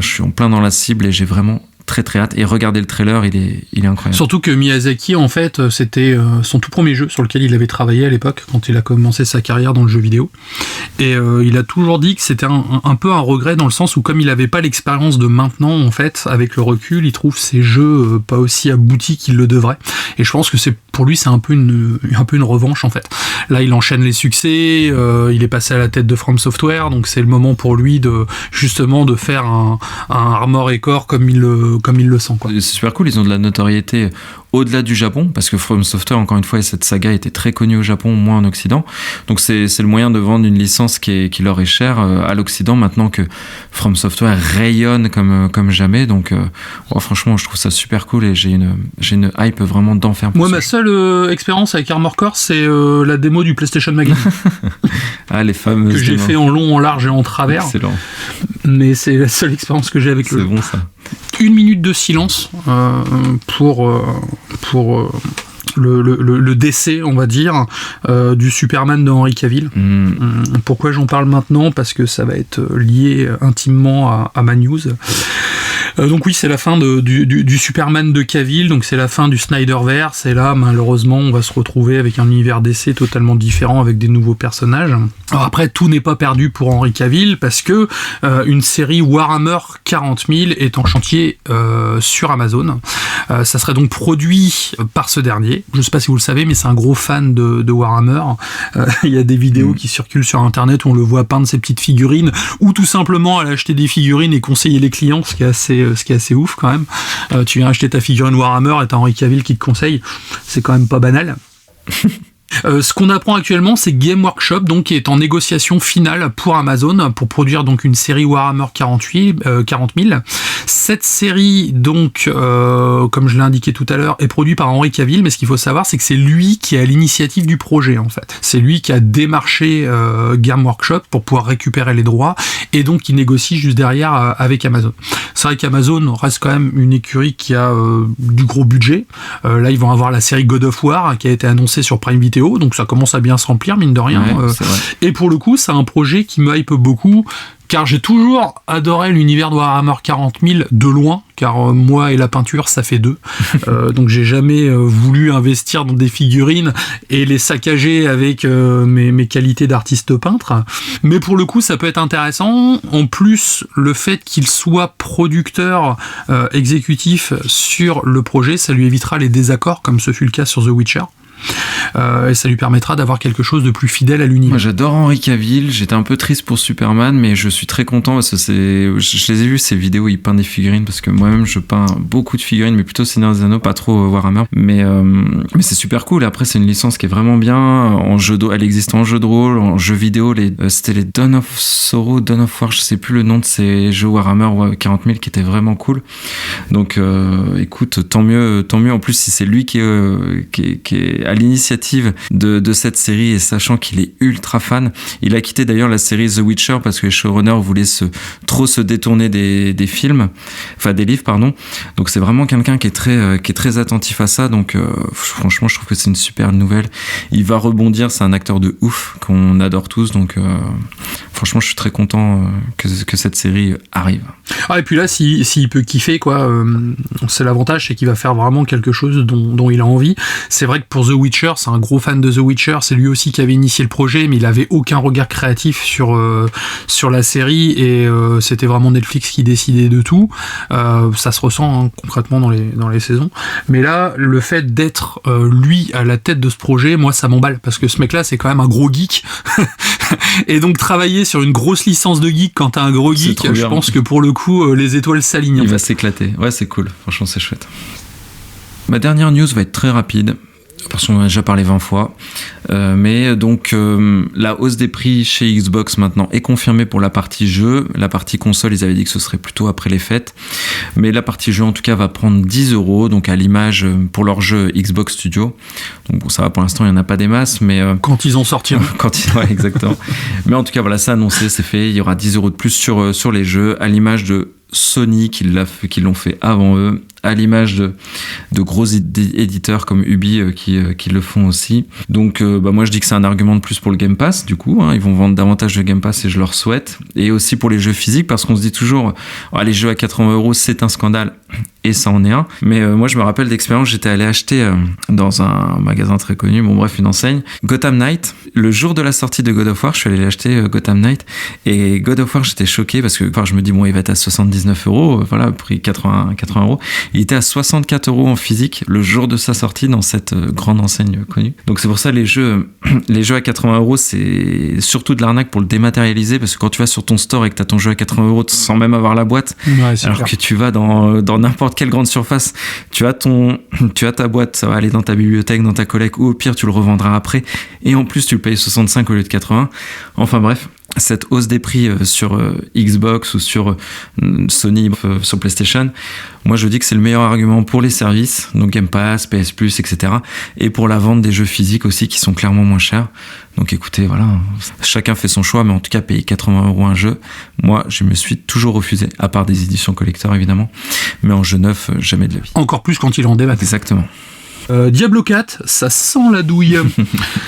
suis en plein dans la cible et j'ai vraiment très très hâte. Et regardez le trailer, il est incroyable.
Surtout que Miyazaki, en fait, c'était son tout premier jeu sur lequel il avait travaillé à l'époque, quand il a commencé sa carrière dans le jeu vidéo. Et il a toujours dit que c'était un peu un regret, dans le sens où, comme il n'avait pas l'expérience de maintenant, en fait, avec le recul, il trouve ses jeux pas aussi aboutis qu'il le devrait. Et je pense que pour lui, c'est un peu une revanche, en fait. Là, il enchaîne les succès, il est passé à la tête de From Software, donc c'est le moment pour lui de faire un Armored Core comme il le sent, quoi.
C'est super cool, ils ont de la notoriété au-delà du Japon, parce que From Software, encore une fois, cette saga était très connue au Japon, moins en Occident. Donc c'est le moyen de vendre une licence qui leur est chère à l'Occident, maintenant que From Software rayonne comme jamais. Donc franchement, je trouve ça super cool et j'ai une hype vraiment d'enfer.
Moi, ma seule expérience avec Armored Core, c'est la démo du PlayStation Magazine.
Ah, les fameuses
que j'ai fait en long, en large et en travers.
Excellent.
Mais c'est la seule expérience que j'ai avec le jeu.
C'est bon, ça.
1 minute de silence pour le décès, on va dire, du Superman de Henry Cavill. Pourquoi j'en parle maintenant ? Parce que ça va être lié intimement à ma news. Donc oui, c'est la fin du Superman de Cavill, donc c'est la fin du Snyderverse, et là, malheureusement, on va se retrouver avec un univers DC totalement différent, avec des nouveaux personnages. Alors après, tout n'est pas perdu pour Henry Cavill, parce que une série Warhammer 40 000 est en chantier sur Amazon. Ça serait donc produit par ce dernier. Je sais pas si vous le savez, mais c'est un gros fan de Warhammer. Il y a des vidéos qui circulent sur Internet où on le voit peindre ses petites figurines, ou tout simplement aller acheter des figurines et conseiller les clients, ce qui est assez ouf quand même. Tu viens acheter ta figurine Warhammer et t'as Henry Cavill qui te conseille. C'est quand même pas banal. Ce qu'on apprend actuellement, c'est Game Workshop, donc, qui est en négociation finale pour Amazon pour produire donc une série Warhammer 40 000. Cette série, donc, comme je l'ai indiqué tout à l'heure, est produite par Henry Cavill, mais ce qu'il faut savoir, c'est que c'est lui qui est à l'initiative du projet, en fait. C'est lui qui a démarché Game Workshop pour pouvoir récupérer les droits, et donc qui négocie juste derrière avec Amazon. C'est vrai qu'Amazon reste quand même une écurie qui a du gros budget. Là, ils vont avoir la série God of War qui a été annoncée sur Prime Video, donc ça commence à bien se remplir, mine de rien.
Ouais,
et pour le coup, c'est un projet qui me hype beaucoup, car j'ai toujours adoré l'univers de Warhammer 40 000 de loin, car moi et la peinture, ça fait deux. Donc j'ai jamais voulu investir dans des figurines et les saccager avec mes qualités d'artiste peintre. Mais pour le coup, ça peut être intéressant. En plus, le fait qu'il soit producteur exécutif sur le projet, ça lui évitera les désaccords, comme ce fut le cas sur The Witcher. Et ça lui permettra d'avoir quelque chose de plus fidèle à l'univers.
Moi j'adore Henry Cavill, j'étais un peu triste pour Superman, mais je suis très content parce que je les ai vus ces vidéos où il peint des figurines, parce que moi-même je peins beaucoup de figurines, mais plutôt Seigneur des Anneaux, pas trop Warhammer, mais c'est super cool. Après c'est une licence qui est vraiment bien en jeu elle existe en jeu de rôle, en jeu vidéo, c'était les Dawn of Sorrow, Dawn of War, je sais plus le nom de ces jeux Warhammer 40 000 qui étaient vraiment cool. Donc écoute, tant mieux en plus si c'est lui qui est à l'initiative de cette série, et sachant qu'il est ultra fan. Il a quitté d'ailleurs la série The Witcher parce que les showrunners voulaient trop se détourner des livres, pardon. Donc c'est vraiment quelqu'un qui est très attentif à ça. Donc franchement, je trouve que c'est une super nouvelle. Il va rebondir, c'est un acteur de ouf qu'on adore tous. Donc franchement, je suis très content que cette série arrive.
Ah, et puis là, s'il peut kiffer, quoi, c'est l'avantage, c'est qu'il va faire vraiment quelque chose dont il a envie. C'est vrai que pour The Witcher, c'est un gros fan de The Witcher, c'est lui aussi qui avait initié le projet, mais il avait aucun regard créatif sur la série, et c'était vraiment Netflix qui décidait de tout. Ça se ressent concrètement dans les saisons. Mais là, le fait d'être lui à la tête de ce projet, moi ça m'emballe, parce que ce mec-là, c'est quand même un gros geek. Et donc travailler sur une grosse licence de geek quand t'as un gros geek, je pense que pour le coup, les étoiles s'alignent.
Il va s'éclater. Ouais, c'est cool. Franchement, c'est chouette. Ma dernière news va être très rapide. parce qu'on en a déjà parlé 20 fois. Mais donc, la hausse des prix chez Xbox maintenant est confirmée pour la partie jeu. La partie console, ils avaient dit que ce serait plutôt après les fêtes. Mais la partie jeu, en tout cas, va prendre 10€, donc à l'image pour leur jeu Xbox Studio. Donc bon, ça va, pour l'instant, il n'y en a pas des masses, mais...
Quand ils en sortiront.
Ouais, exactement. Mais en tout cas, voilà, c'est annoncé, c'est fait. Il y aura 10€ de plus sur les jeux, à l'image de Sony qui l'ont fait avant eux, à l'image de gros éditeurs comme Ubi qui le font aussi. Donc moi je dis que c'est un argument de plus pour le Game Pass du coup, hein, ils vont vendre davantage de Game Pass et je leur souhaite, et aussi pour les jeux physiques parce qu'on se dit toujours les jeux à 80€ c'est un scandale, et ça en est un, mais moi je me rappelle d'expérience, j'étais allé acheter dans un magasin très connu, bon bref, une enseigne, Gotham Knight, le jour de la sortie de God of War, je suis allé l'acheter Gotham Knight, et God of War j'étais choqué parce que je me dis bon il va être à 79€, voilà, prix 80€, il était à 64€ en physique le jour de sa sortie dans cette grande enseigne connue. Donc c'est pour ça les jeux à 80€ c'est surtout de l'arnaque pour le dématérialiser, parce que quand tu vas sur ton store et que tu as ton jeu à 80€ sans même avoir la boîte, alors que tu vas dans n'importe quelle grande surface, tu as ta boîte, ça va aller dans ta bibliothèque, dans ta collecte, ou au pire tu le revendras après, et en plus tu le payes 65 au lieu de 80. Enfin bref, cette hausse des prix sur Xbox ou sur Sony, sur PlayStation, moi je dis que c'est le meilleur argument pour les services, donc Game Pass, PS Plus, etc. et pour la vente des jeux physiques aussi qui sont clairement moins chers. Donc écoutez, voilà, chacun fait son choix, mais en tout cas payer 80€ un jeu, moi je me suis toujours refusé, à part des éditions collector évidemment, mais en jeu neuf, jamais de la vie.
Encore plus quand il en débat.
Exactement.
Diablo 4, ça sent la douille.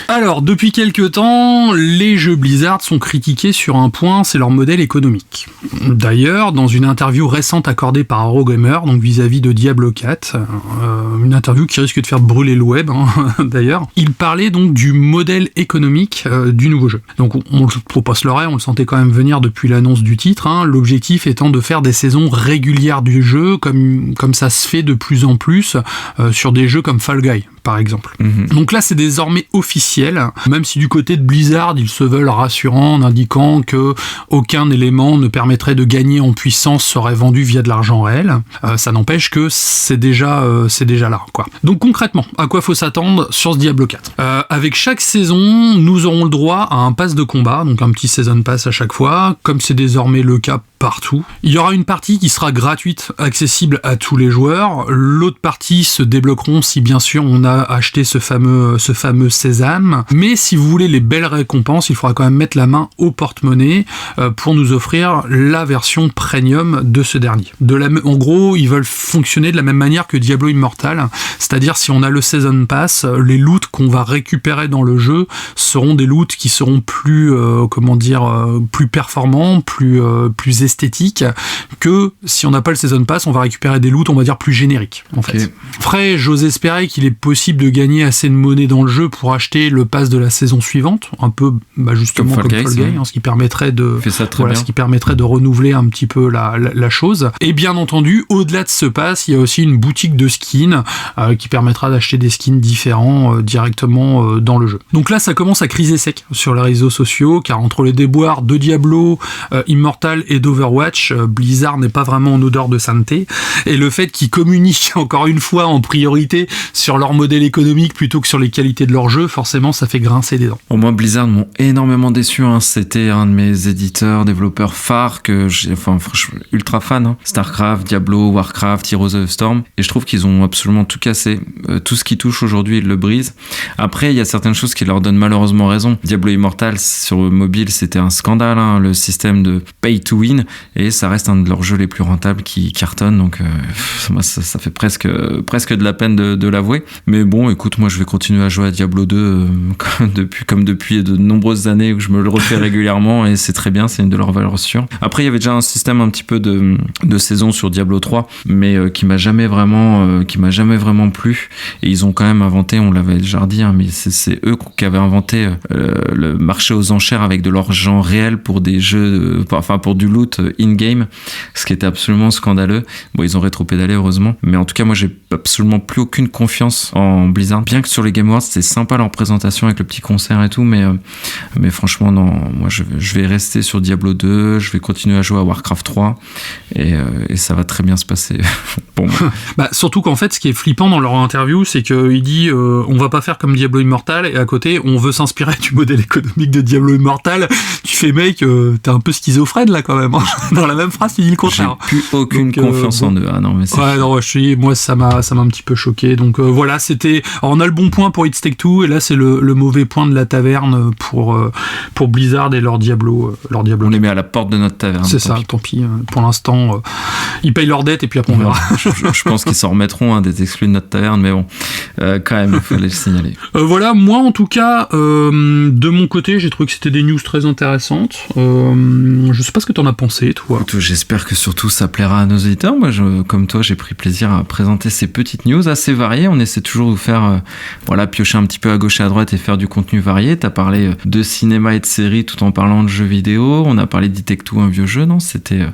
Alors, depuis quelques temps, les jeux Blizzard sont critiqués sur un point, c'est leur modèle économique. D'ailleurs, dans une interview récente accordée par Eurogamer, donc vis-à-vis de Diablo 4, une interview qui risque de faire brûler le web, d'ailleurs, il parlait donc du modèle économique du nouveau jeu. Donc, on le passe l'oreille, on le sentait quand même venir depuis l'annonce du titre, l'objectif étant de faire des saisons régulières du jeu, comme ça se fait de plus en plus sur des jeux comme Fall Guy, par exemple. Donc là, c'est désormais officiel, même si du côté de Blizzard, ils se veulent rassurants en indiquant que aucun élément ne permettrait de gagner en puissance serait vendu via de l'argent réel. Ça n'empêche que c'est déjà là, quoi. Donc concrètement, à quoi faut s'attendre sur ce Diablo 4 ? Avec chaque saison, nous aurons le droit à un pass de combat, donc un petit season pass à chaque fois, comme c'est désormais le cas partout. Il y aura une partie qui sera gratuite, accessible à tous les joueurs. L'autre partie se débloqueront si bien sûr on a acheté ce fameux sésame. Mais si vous voulez les belles récompenses, il faudra quand même mettre la main au porte-monnaie pour nous offrir la version premium de ce dernier. En gros, ils veulent fonctionner de la même manière que Diablo Immortal, c'est-à-dire si on a le Season Pass, les loots qu'on va récupérer dans le jeu seront des loots qui seront plus plus performants, plus esthétiques que si on n'a pas le Season Pass, on va récupérer des loots, on va dire, plus génériques, en fait. Après, j'ose espérer qu'il est possible de gagner assez de monnaie dans le jeu pour acheter le pass de la saison suivante, un peu justement comme Fall Guy, ce qui permettrait de renouveler un petit peu la chose. Et bien entendu, au-delà de ce pass, il y a aussi une boutique de skins qui permettra d'acheter des skins différents directement dans le jeu. Donc là, ça commence à criser sec sur les réseaux sociaux, car entre les déboires de Diablo, Immortal et d'Overwatch, Blizzard n'est pas vraiment en odeur de sainteté, et le fait qu'ils communiquent encore une fois en priorité sur leur modèle économique plutôt que sur les qualités de leur jeu, forcément ça fait grincer des dents.
Au moins Blizzard m'ont énormément déçu, c'était un de mes éditeurs, développeurs phares que j'ai, franchement ultra fan, Starcraft, Diablo, Warcraft, Heroes of the Storm, et je trouve qu'ils ont absolument tout cassé, tout ce qui touche aujourd'hui ils le brisent. Après il y a certaines choses qui leur donnent malheureusement raison. Diablo Immortal sur mobile c'était un scandale, le système de pay to win, et ça reste un de leurs jeux les plus rentables qui cartonne, donc moi ça fait presque de la peine de l'avouer. Mais bon, écoute, moi je vais continuer à jouer à Diablo 2 comme depuis de nombreuses années où je me le refais régulièrement, et c'est très bien, c'est une de leurs valeurs sûres. Après il y avait déjà un système un petit peu de saison sur Diablo 3, mais qui m'a jamais vraiment plu, et ils ont quand même inventé, on l'avait déjà dit, mais c'est eux qui avaient inventé le marché aux enchères avec de l'argent réel pour des jeux, pour du loot in-game, ce qui était absolument scandaleux. Bon, ils ont rétropédalé heureusement, mais en tout cas moi j'ai absolument plus aucune confiance en Blizzard. Bien que sur les Game Awards c'était sympa leur présentation avec le petit concert et tout, mais franchement non, moi je vais rester sur Diablo 2, je vais continuer à jouer à Warcraft 3 et ça va très bien se passer pour moi.
Bah, surtout qu'en fait ce qui est flippant dans leur interview, c'est qu'il dit on va pas faire comme Diablo Immortal, et à côté on veut s'inspirer du modèle économique de Diablo Immortal. Tu fais mec, t'es un peu schizophrène là quand même, hein. Dans la même phrase tu dis le contraire.
J'ai plus aucune confiance en eux. Ah non mais c'est...
Ouais, non, moi ça m'a un petit peu choqué. Donc voilà, c'était... Alors, on a le bon point pour It Take Two, et là c'est le mauvais point de la taverne pour Blizzard et leur Diablo.
On les met à la porte de notre taverne.
C'est ça, tant pis. Pour l'instant, ils payent leurs dettes et puis après on verra.
Je pense qu'ils s'en remettront des exclus de notre taverne, mais bon, quand même, il fallait le signaler.
Voilà, moi en tout cas, de mon côté, j'ai trouvé que c'était des news très intéressantes. Je sais pas ce que t'en as pensé, toi.
J'espère que surtout ça plaira à nos auditeurs. Moi, comme toi, j'ai pris plaisir à présenter ces petites news assez variées. On essaie toujours de faire, piocher un petit peu à gauche et à droite et faire du contenu varié. T'as parlé de cinéma et de séries tout en parlant de jeux vidéo. On a parlé d'It Take Two, un vieux jeu, non? C'était,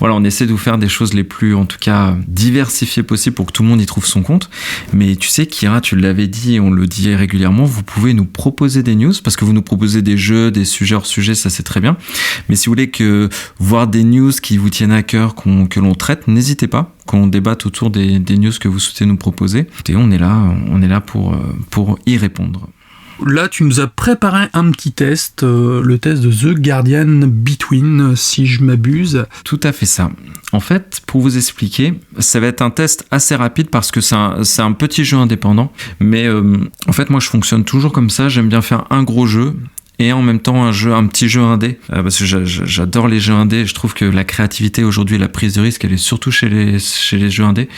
on essaie de vous faire des choses les plus, en tout cas, diversifiées possibles pour que tout le monde y trouve son compte. Mais tu sais, Kira, tu l'avais dit et on le dit régulièrement, vous pouvez nous proposer des news parce que vous nous proposez des jeux, des sujets hors sujet, ça c'est très bien. Mais si vous voulez voir des news qui vous tiennent à cœur, que l'on traite, n'hésitez pas, qu'on débatte autour des news que vous souhaitez nous proposer. Et on est là pour y répondre.
Là, tu nous as préparé un petit test, le test de The Guardian Between, si je m'abuse.
Tout à fait ça. En fait, pour vous expliquer, ça va être un test assez rapide parce que c'est un petit jeu indépendant. Mais en fait, moi, je fonctionne toujours comme ça. J'aime bien faire un gros jeu et en même temps un petit jeu indé, parce que j'adore les jeux indés. Je trouve que la créativité aujourd'hui, la prise de risque, elle est surtout chez les jeux indés.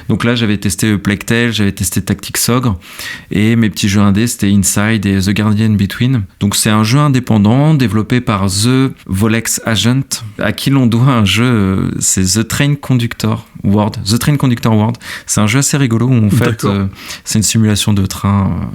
Donc là, j'avais testé Plague Tale, j'avais testé Tactics Ogre, et mes petits jeux indés, c'était Inside et The Guardian Between. Donc c'est un jeu indépendant développé par The Volex Agent, à qui l'on doit un jeu, c'est The Train Conductor World. C'est un jeu assez rigolo où en fait, c'est une simulation de train,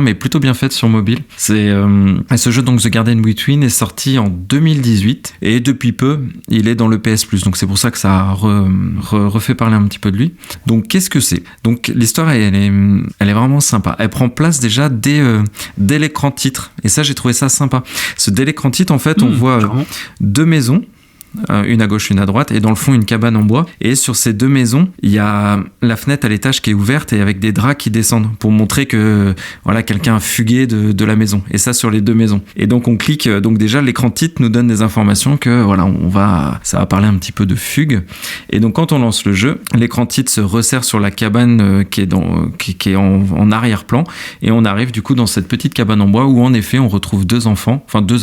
mais plutôt bien faite sur mobile. Ce jeu, donc The Guardian Between, est sorti en 2018 et depuis peu, il est dans le PS Plus. Donc c'est pour ça que ça a refait parler un petit peu de lui. Donc qu'est-ce que c'est? Donc l'histoire, elle est vraiment sympa. Elle prend place déjà dès l'écran titre. Et ça, j'ai trouvé ça sympa. Dès l'écran titre, en fait, on voit deux maisons. Une à gauche, une à droite, et dans le fond une cabane en bois, et sur ces deux maisons il y a la fenêtre à l'étage qui est ouverte et avec des draps qui descendent pour montrer que quelqu'un a fugué de la maison, et ça sur les deux maisons. Et donc on clique, donc déjà l'écran titre nous donne des informations que ça va parler un petit peu de fugue. Et donc quand on lance le jeu, l'écran titre se resserre sur la cabane qui est en arrière-plan, et on arrive du coup dans cette petite cabane en bois où en effet on retrouve deux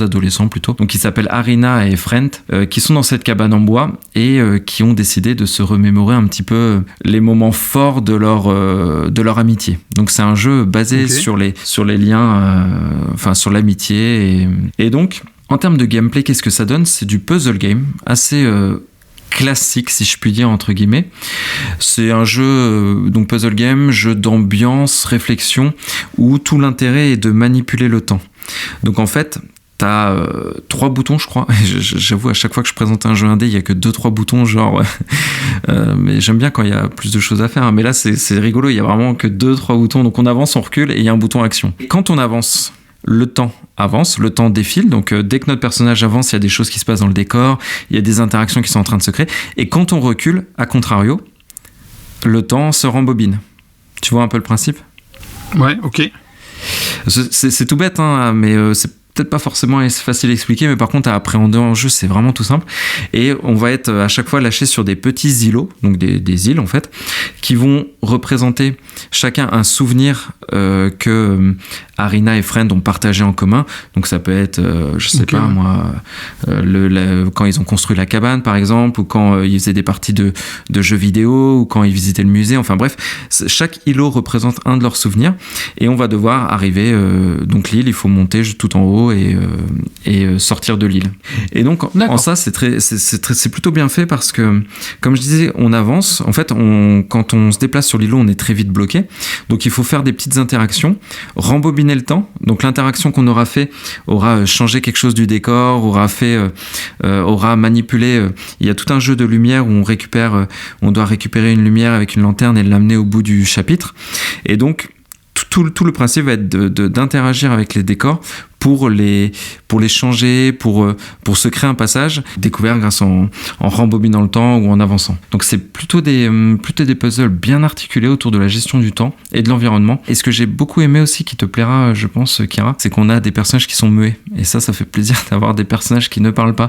adolescents plutôt, donc qui s'appellent Arina et Frent, qui sont dans cette cabane en bois et qui ont décidé de se remémorer un petit peu les moments forts de leur amitié. Donc c'est un jeu basé sur les liens, sur l'amitié, et donc en termes de gameplay, qu'est-ce que ça donne? C'est du puzzle game assez classique, si je puis dire, entre guillemets. C'est un jeu, donc puzzle game, jeu d'ambiance, réflexion, où tout l'intérêt est de manipuler le temps. Donc en fait, t'as 3 boutons, je crois. J'avoue, à chaque fois que je présente un jeu indé, il y a que 2-3 boutons, mais j'aime bien quand il y a plus de choses à faire, hein. Mais là, c'est rigolo, il y a vraiment que 2-3 boutons. Donc on avance, on recule, et il y a un bouton action. Et quand on avance, le temps avance, le temps défile. Donc dès que notre personnage avance, il y a des choses qui se passent dans le décor, il y a des interactions qui sont en train de se créer. Et quand on recule, à contrario, le temps se rembobine. Tu vois un peu le principe? Ouais, ok. C'est tout bête, hein, mais c'est peut-être pas forcément facile à expliquer, mais par contre à appréhender en jeu, c'est vraiment tout simple. Et on va être à chaque fois lâché sur des petits îlots, donc des îles en fait, qui vont représenter chacun un souvenir que Arina et Friend ont partagé en commun. Donc ça peut être, quand ils ont construit la cabane par exemple, ou quand ils faisaient des parties de jeux vidéo, ou quand ils visitaient le musée. Enfin bref, chaque îlot représente un de leurs souvenirs, et on va devoir arriver, donc l'île, il faut monter tout en haut, niveau et sortir de l'île. Et donc en ça c'est plutôt bien fait parce que comme je disais, on avance. En fait, quand on se déplace sur l'îlot, on est très vite bloqué. Donc il faut faire des petites interactions, rembobiner le temps. Donc l'interaction qu'on aura fait aura changé quelque chose du décor, aura manipulé. Il y a tout un jeu de lumière où on doit récupérer une lumière avec une lanterne et l'amener au bout du chapitre. Et donc tout le principe va être d'interagir avec les décors pour les changer, pour se créer un passage découvert grâce en rembobinant le temps ou en avançant. Donc c'est plutôt des puzzles bien articulés autour de la gestion du temps et de l'environnement. Et ce que j'ai beaucoup aimé aussi, qui te plaira, je pense, Kira, c'est qu'on a des personnages qui sont muets. Et ça fait plaisir d'avoir des personnages qui ne parlent pas.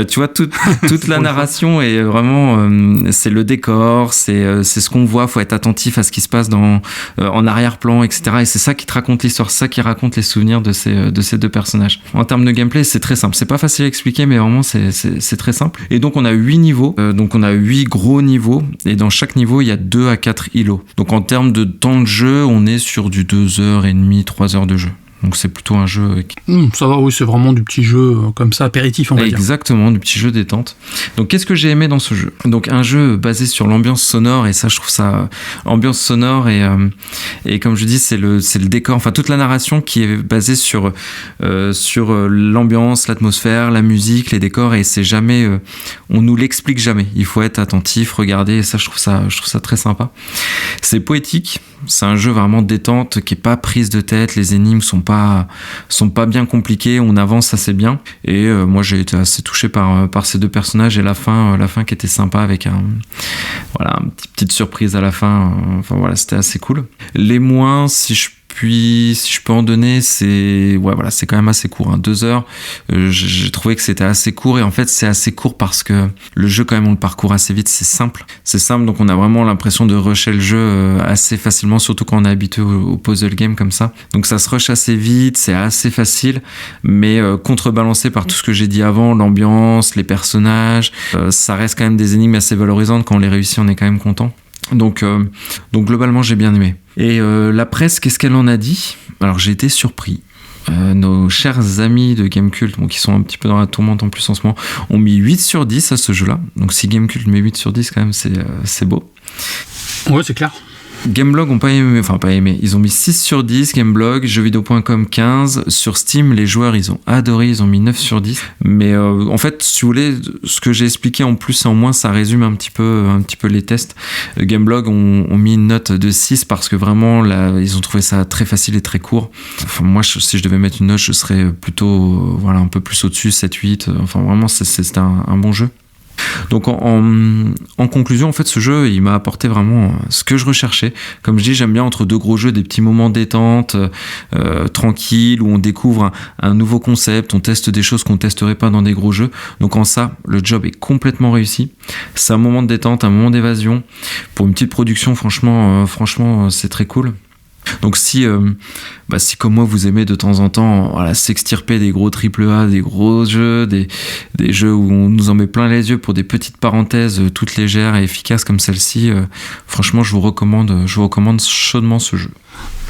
Tu vois, toute la narration est vraiment, c'est le décor, c'est ce qu'on voit. Faut être attentif à ce qui se passe en arrière-plan, etc. Et c'est ça qui te raconte l'histoire, ça qui raconte les souvenirs de ces deux personnages. En termes de gameplay, c'est très simple. C'est pas facile à expliquer, mais vraiment, c'est très simple. Et donc, on a 8 niveaux. Donc, on a 8 gros niveaux. Et dans chaque niveau, il y a 2 à 4 îlots. Donc, en termes de temps de jeu, on est sur du 2h30, 3h de jeu. Donc c'est plutôt un jeu
ça va, oui, c'est vraiment du petit jeu comme ça, apéritif, on va dire.
Exactement, du petit jeu détente. Donc qu'est-ce que j'ai aimé dans ce jeu ? Donc un jeu basé sur l'ambiance sonore, et ça je trouve ça ambiance sonore et comme je dis, c'est le décor, enfin toute la narration qui est basée sur l'ambiance, l'atmosphère, la musique, les décors, et c'est jamais on nous l'explique jamais. Il faut être attentif, regarder, et ça je trouve ça très sympa. C'est poétique, c'est un jeu vraiment détente qui est pas prise de tête, les énigmes sont pas bien compliquées, on avance assez bien, et moi j'ai été assez touché par ces deux personnages, et la fin qui était sympa avec une petite surprise à la fin. Enfin voilà, c'était assez cool. Les moins, si je peux en donner, c'est quand même assez court, 2 heures. J'ai trouvé que c'était assez court, et en fait c'est assez court parce que le jeu, quand même, on le parcourt assez vite. C'est simple, donc on a vraiment l'impression de rusher le jeu assez facilement, surtout quand on est habitué au puzzle game comme ça. Donc ça se rush assez vite, c'est assez facile, mais contrebalancé par tout ce que j'ai dit avant, l'ambiance, les personnages, ça reste quand même des énigmes assez valorisantes. Quand on les réussit, on est quand même content. Donc globalement, j'ai bien aimé. Et la presse, qu'est-ce qu'elle en a dit ? Alors j'ai été surpris. Nos chers amis de Gamecult, qui sont un petit peu dans la tourmente en plus en ce moment, ont mis 8 sur 10 à ce jeu-là. Donc si Gamecult met 8 sur 10, quand même, c'est beau.
Ouais, c'est clair.
Gameblog ont pas aimé. Ils ont mis 6 sur 10, Gameblog, jeuxvideo.com 15. Sur Steam, les joueurs, ils ont adoré, ils ont mis 9 sur 10. Mais en fait, si vous voulez, ce que j'ai expliqué en plus et en moins, ça résume un petit peu les tests. Gameblog ont mis une note de 6 parce que vraiment, là, ils ont trouvé ça très facile et très court. Enfin, moi, si je devais mettre une note, je serais plutôt un peu plus au-dessus, 7-8. Enfin, vraiment, c'est un bon jeu. Donc en conclusion, en fait, ce jeu, il m'a apporté vraiment ce que je recherchais. Comme je dis, j'aime bien entre deux gros jeux des petits moments détente, tranquilles, où on découvre un nouveau concept, on teste des choses qu'on testerait pas dans des gros jeux. Donc en ça, le job est complètement réussi. C'est un moment de détente, un moment d'évasion. Pour une petite production, franchement, c'est très cool. Donc si comme moi vous aimez de temps en temps s'extirper des gros AAA, des gros jeux, des jeux où on nous en met plein les yeux pour des petites parenthèses toutes légères et efficaces comme celle-ci, franchement je vous recommande chaudement ce jeu.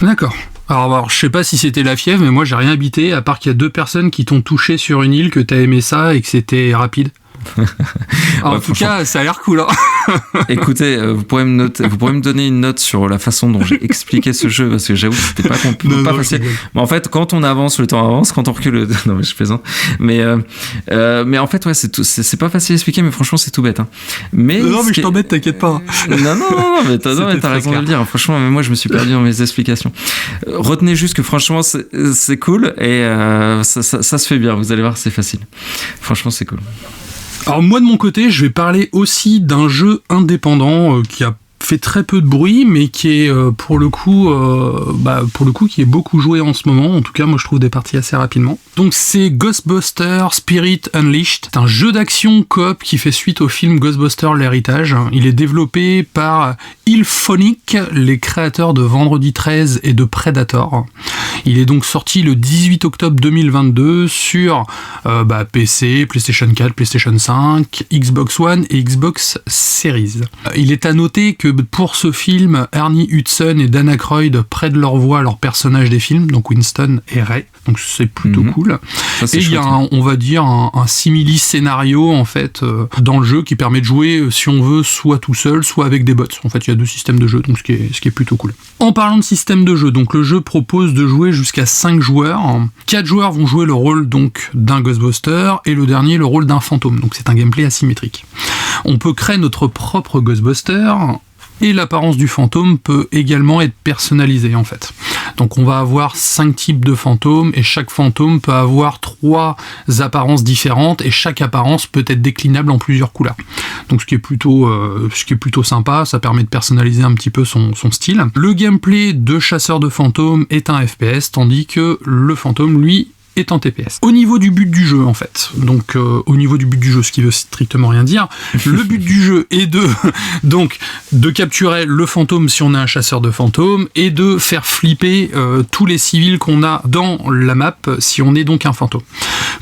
D'accord. Alors je sais pas si c'était la fièvre, mais moi j'ai rien habité, à part qu'il y a 2 personnes qui t'ont touché sur une île, que t'as aimé ça et que c'était rapide. En tout cas, ça a l'air cool.
Écoutez, vous pourrez me donner une note sur la façon dont j'ai expliqué ce jeu, parce que j'avoue que c'était pas facile. Mais en fait, quand on avance, le temps avance. Quand on recule, non mais je plaisante. Mais en fait, ouais, c'est pas facile à expliquer, mais franchement, c'est tout bête. Mais
je t'embête, t'inquiète pas.
Non, mais t'as raison de le dire. Franchement, mais moi, je me suis perdu dans mes explications. Retenez juste que franchement, c'est cool et ça se fait bien. Vous allez voir, c'est facile. Franchement, c'est cool.
Alors moi de mon côté, je vais parler aussi d'un jeu indépendant qui a fait très peu de bruit, mais qui est pour le coup qui est beaucoup joué en ce moment. En tout cas, moi je trouve des parties assez rapidement. Donc c'est Ghostbusters Spirit Unleashed. C'est un jeu d'action coop qui fait suite au film Ghostbusters l'héritage. Il est développé par Illfonic, les créateurs de Vendredi 13 et de Predator. Il est donc sorti le 18 octobre 2022 sur PC, PlayStation 4, PlayStation 5, Xbox One et Xbox Series. Il est à noter que pour ce film, Ernie Hudson et Dan Aykroyd prêtent leur voix à leurs personnages des films, donc Winston et Ray. Donc c'est plutôt cool.
Ça, c'est
et il y a on va dire un simili scénario en fait dans le jeu qui permet de jouer si on veut soit tout seul, soit avec des bots. En fait, il y a 2 systèmes de jeu, donc ce qui est plutôt cool. En parlant de système de jeu, donc le jeu propose de jouer jusqu'à 5 joueurs. 4 joueurs vont jouer le rôle donc d'un Ghostbuster et le dernier le rôle d'un fantôme. Donc c'est un gameplay asymétrique. On peut créer notre propre Ghostbuster. Et l'apparence du fantôme peut également être personnalisée en fait. Donc on va avoir 5 types de fantômes et chaque fantôme peut avoir 3 apparences différentes et chaque apparence peut être déclinable en plusieurs couleurs. Donc ce qui est plutôt sympa, ça permet de personnaliser un petit peu son style. Le gameplay de chasseur de fantômes est un FPS tandis que le fantôme lui est en TPS. Au niveau du but du jeu, en fait, donc au niveau du but du jeu, ce qui veut strictement rien dire, le but du jeu est de capturer le fantôme si on est un chasseur de fantômes et de faire flipper tous les civils qu'on a dans la map si on est donc un fantôme.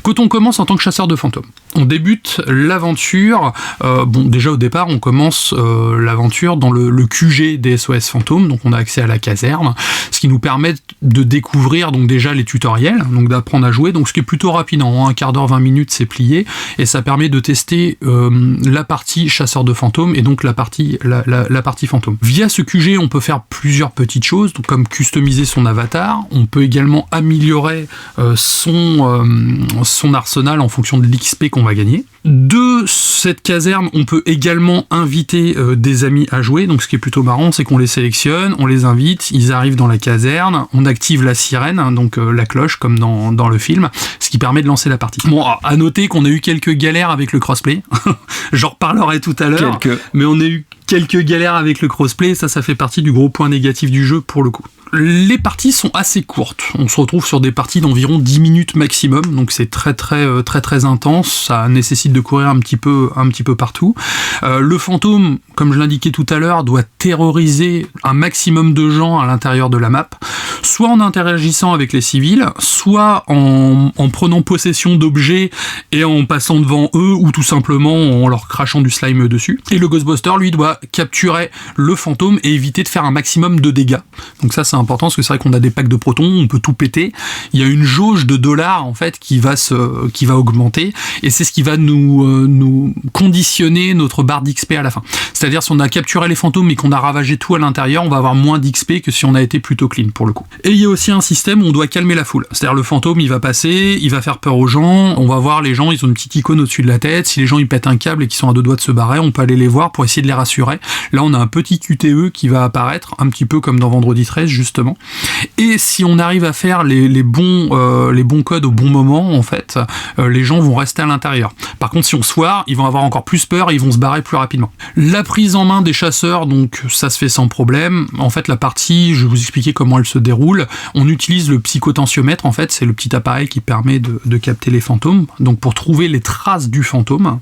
Quand on commence en tant que chasseur de fantômes, on débute l'aventure, déjà au départ on commence l'aventure dans le QG des SOS fantômes, donc on a accès à la caserne, ce qui nous permet de découvrir donc déjà les tutoriels, donc d'apprendre à jouer, donc ce qui est plutôt rapide, en un quart d'heure, 20 minutes c'est plié, et ça permet de tester la partie chasseur de fantômes et donc la partie fantôme. Via ce QG on peut faire plusieurs petites choses, donc comme customiser son avatar, on peut également améliorer son arsenal en fonction de l'XP qu'on va gagner. De cette caserne, on peut également inviter des amis à jouer, donc ce qui est plutôt marrant, c'est qu'on les sélectionne, on les invite, ils arrivent dans la caserne, on active la sirène, donc la cloche comme dans le film, ce qui permet de lancer la partie. Bon, à noter qu'on a eu quelques galères avec le crossplay, j'en reparlerai tout à l'heure, mais on a eu quelques galères avec le crossplay, ça fait partie du gros point négatif du jeu pour le coup. Les parties sont assez courtes, on se retrouve sur des parties d'environ 10 minutes maximum, donc c'est très intense, ça nécessite de courir un petit peu partout. Le fantôme, comme je l'indiquais tout à l'heure, doit terroriser un maximum de gens à l'intérieur de la map, soit en interagissant avec les civils, soit en prenant possession d'objets et en passant devant eux, ou tout simplement en leur crachant du slime dessus. Et le Ghostbuster, lui, doit capturer le fantôme et éviter de faire un maximum de dégâts. Donc ça, c'est important, parce que c'est vrai qu'on a des packs de protons, on peut tout péter. Il y a une jauge de dollars, en fait, qui va augmenter, et c'est ce qui va nous conditionner notre barre d'XP à la fin. C'est-à-dire, si on a capturé les fantômes et qu'on a ravagé tout à l'intérieur, on va avoir moins d'XP que si on a été plutôt clean, pour le coup. Et il y a aussi un système où on doit calmer la foule. C'est-à-dire, le fantôme, il va passer, il va faire peur aux gens, on va voir les gens, ils ont une petite icône au-dessus de la tête, si les gens, ils pètent un câble et qu'ils sont à 2 doigts de se barrer, on peut aller les voir pour essayer de les rassurer. Là, on a un petit QTE qui va apparaître, un petit peu comme dans Vendredi 13, justement. Et si on arrive à faire les bons codes au bon moment, en fait, les gens vont rester à l'intérieur. Par contre, si on se foire, ils vont avoir encore plus peur et ils vont se barrer plus rapidement. La prise en main des chasseurs, donc ça se fait sans problème. En fait, la partie, je vais vous expliquer comment elle se déroule. On utilise le psychotentiomètre, en fait, c'est le petit appareil qui permet de capter les fantômes, donc pour trouver les traces du fantôme,